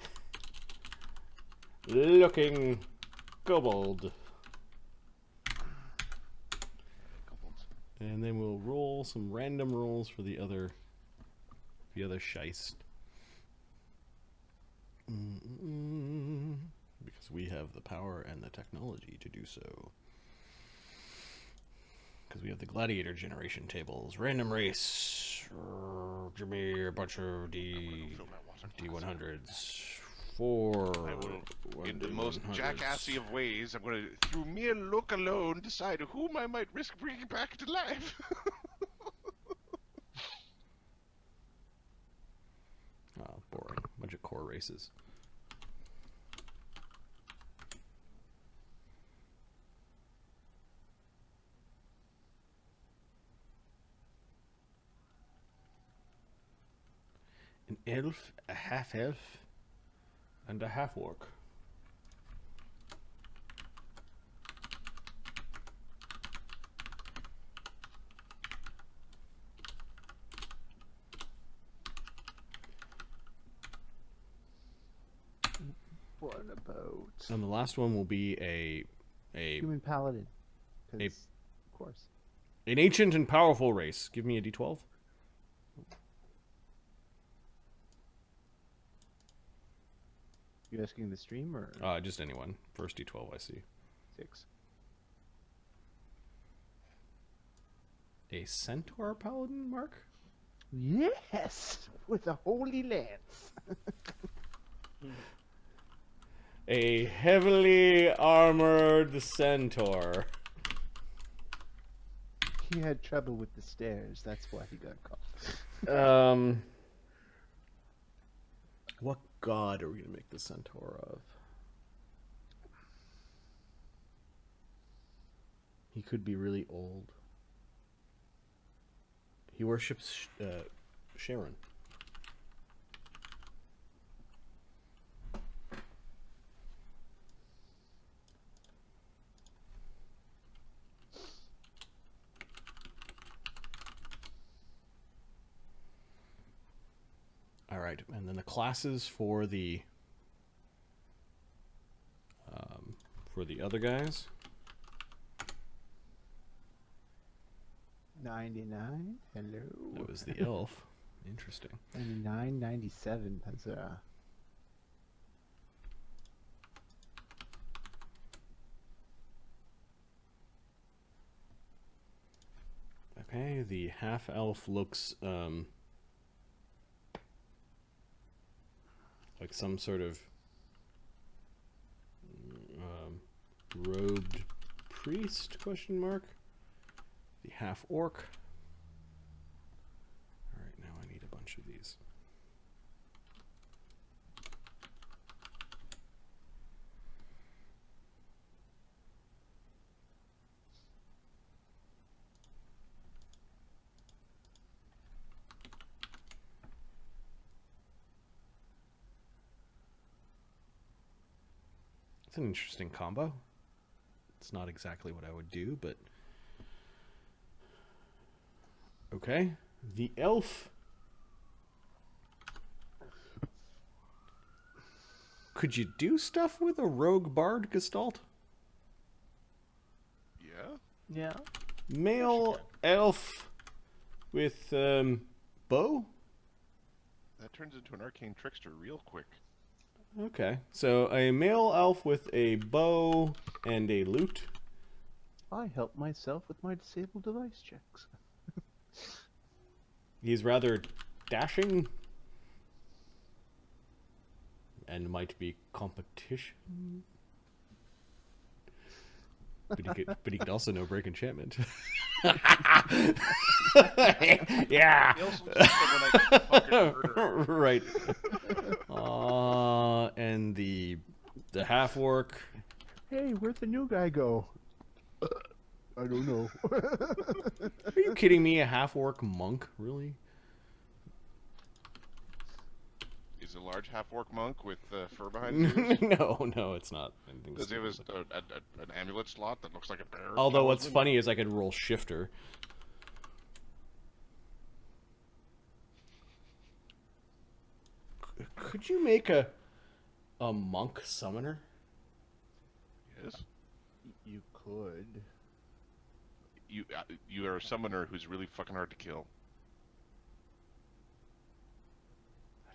looking kobold. Kobolds. And then we'll roll some random rolls for the other the other scheist. Because we have the power and the technology to do so. Because we have the gladiator generation tables. Random race. Give me a bunch of D100s. Four. I will, in the most jackassy of ways, I'm going to, through mere look alone, decide whom I might risk bringing back to life. Oh, boring. Bunch of core races. An elf, a half-elf, and a half-orc. What about And the last one will be a human paladin? 'Cause, a- of course. an ancient and powerful race. Give me a D12. You asking the stream or Just anyone. First D12 I see. 6? A centaur paladin, Mark? Yes, with a holy lance. A heavily armored centaur. He had trouble with the stairs. That's why he got caught. What god are we gonna make the centaur of? He could be really old. He worships Sharon. All right, and then the classes for the other guys. 99. Hello. That was the elf. Interesting. 99, 97. That's Okay, the half elf looks like some sort of robed priest, question mark. The half orc. Alright, now I need a bunch of these. It's an interesting combo. It's not exactly what I would do, but okay. The elf. Could you do stuff with a rogue bard gestalt? Yeah? yeah. Male elf with bow? That turns into an arcane trickster real quick. Okay. So a male elf with a bow and a lute. I help myself with my disabled device checks. He's rather dashing and might be competition. But he could also know break enchantment. Yeah. He also looks like someone I could fucking murder. Right. And the half orc. Hey, where'd the new guy go? I don't know. Are you kidding me? A half orc monk, really? He's a large half-orc monk with fur behind his ears. No, it's not. Anything Does he have stupid. an amulet slot that looks like a bear? Although what's talisman? funny is I could roll shifter. Could you make a monk summoner? Yes. You could. You are a summoner who's really fucking hard to kill.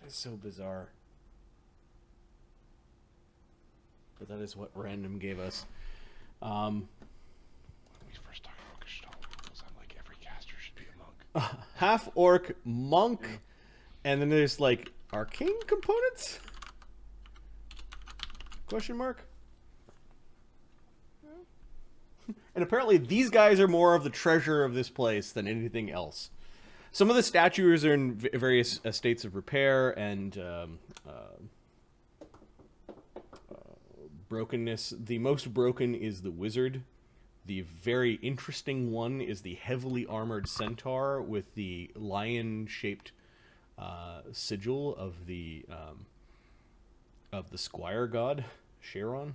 is so bizarre. But that is what random gave us. When we first talked about Gestalt rules, I'm like, every caster should be a monk. Half orc monk, and then there's like arcane components? Question mark? And apparently these guys are more of the treasure of this place than anything else. Some of the statues are in various states of repair and brokenness. The most broken is the wizard. The very interesting one is the heavily armored centaur with the lion-shaped sigil of the squire god, Charon.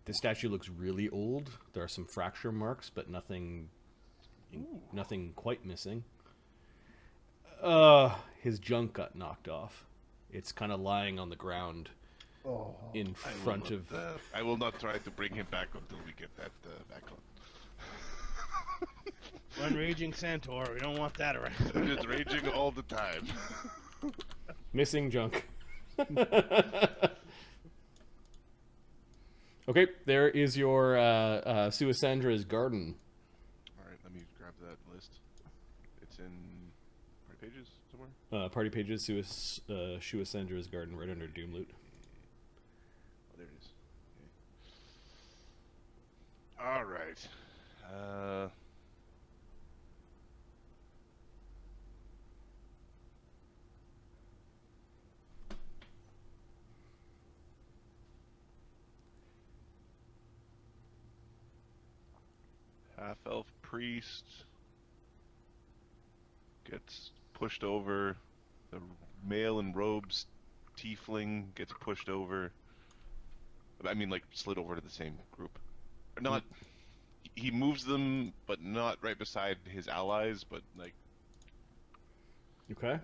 The statue looks really old. There are some fracture marks, but nothing quite missing. His junk got knocked off. It's kind of lying on the ground in front of... I will not try to bring him back until we get that back on. One raging centaur. We don't want that around. It's raging all the time. Missing junk. Okay, there is your Suisandra's garden. Alright, let me grab that list. It's in Party Pages somewhere? Party pages, Suisandra's garden, right under Doomloot. Oh, there it is. Okay. Alright. Half-elf priest gets pushed over. The male in robes tiefling gets pushed over. I mean, like, slid over to the same group. Not... He moves them, but not right beside his allies, but, like... Okay.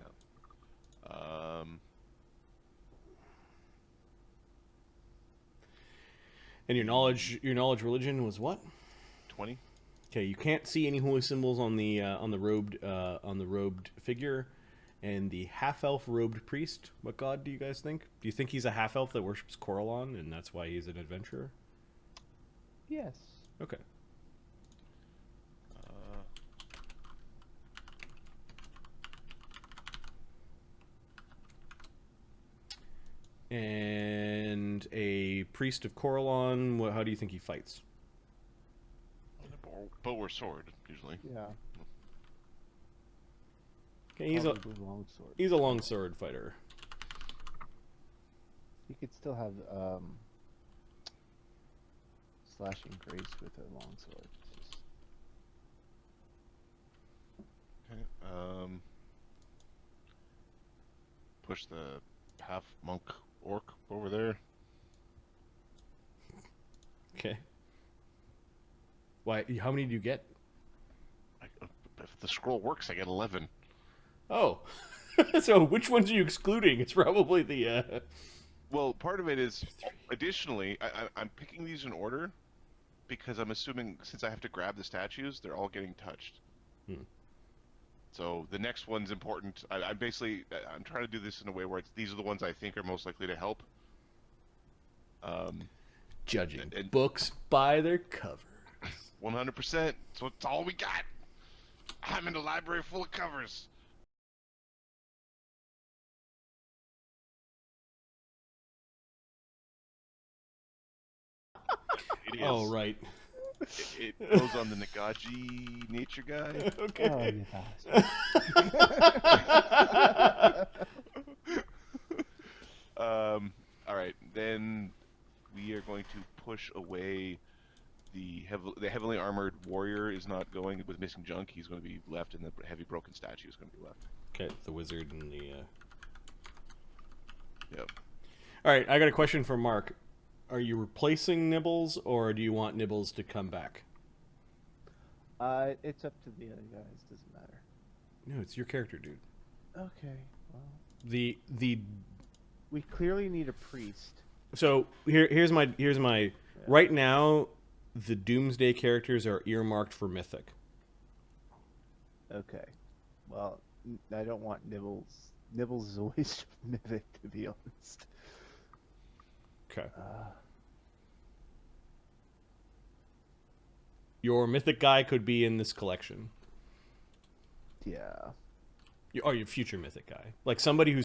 And your knowledge religion was what? 20? Okay, you can't see any holy symbols on the robed figure, and the half-elf robed priest. What god do you guys think? Do you think he's a half-elf that worships Corellon, and that's why he's an adventurer? Yes. Okay. And a priest of Corellon. How do you think he fights? Bow or sword, usually. Yeah. Okay, he's Probably longsword. He's a longsword fighter. You could still have slashing grace with a longsword. Okay. Push the half monk orc over there. Okay. Why? How many do you get? If the scroll works, I get 11. Oh. So which ones are you excluding? It's probably the... Well, part of it is, additionally, I'm picking these in order because I'm assuming since I have to grab the statues, they're all getting touched. So the next one's important. I'm trying to do this in a way where these are the ones I think are most likely to help. Judging books by their cover. 100%. So it's all we got. I'm in a library full of covers. It is. Oh, right. It goes on the Nagaji nature guide. Okay. Oh, all right. Then we are going to push away the heavily armored warrior is not going with missing junk. He's going to be left, and the heavy broken statue is going to be left. Okay, the wizard and the... Yep. All right, I got a question for Mark. Are you replacing Nibbles, or do you want Nibbles to come back? It's up to the other guys. Doesn't matter. No, it's your character, dude. Okay. Well, The we clearly need a priest. So here's my right now, the Doomsday characters are earmarked for Mythic. Okay. Well, I don't want Nibbles. Nibbles is a waste of mythic, to be honest. Okay. Your mythic guy could be in this collection. Yeah. Your future mythic guy. Like somebody who's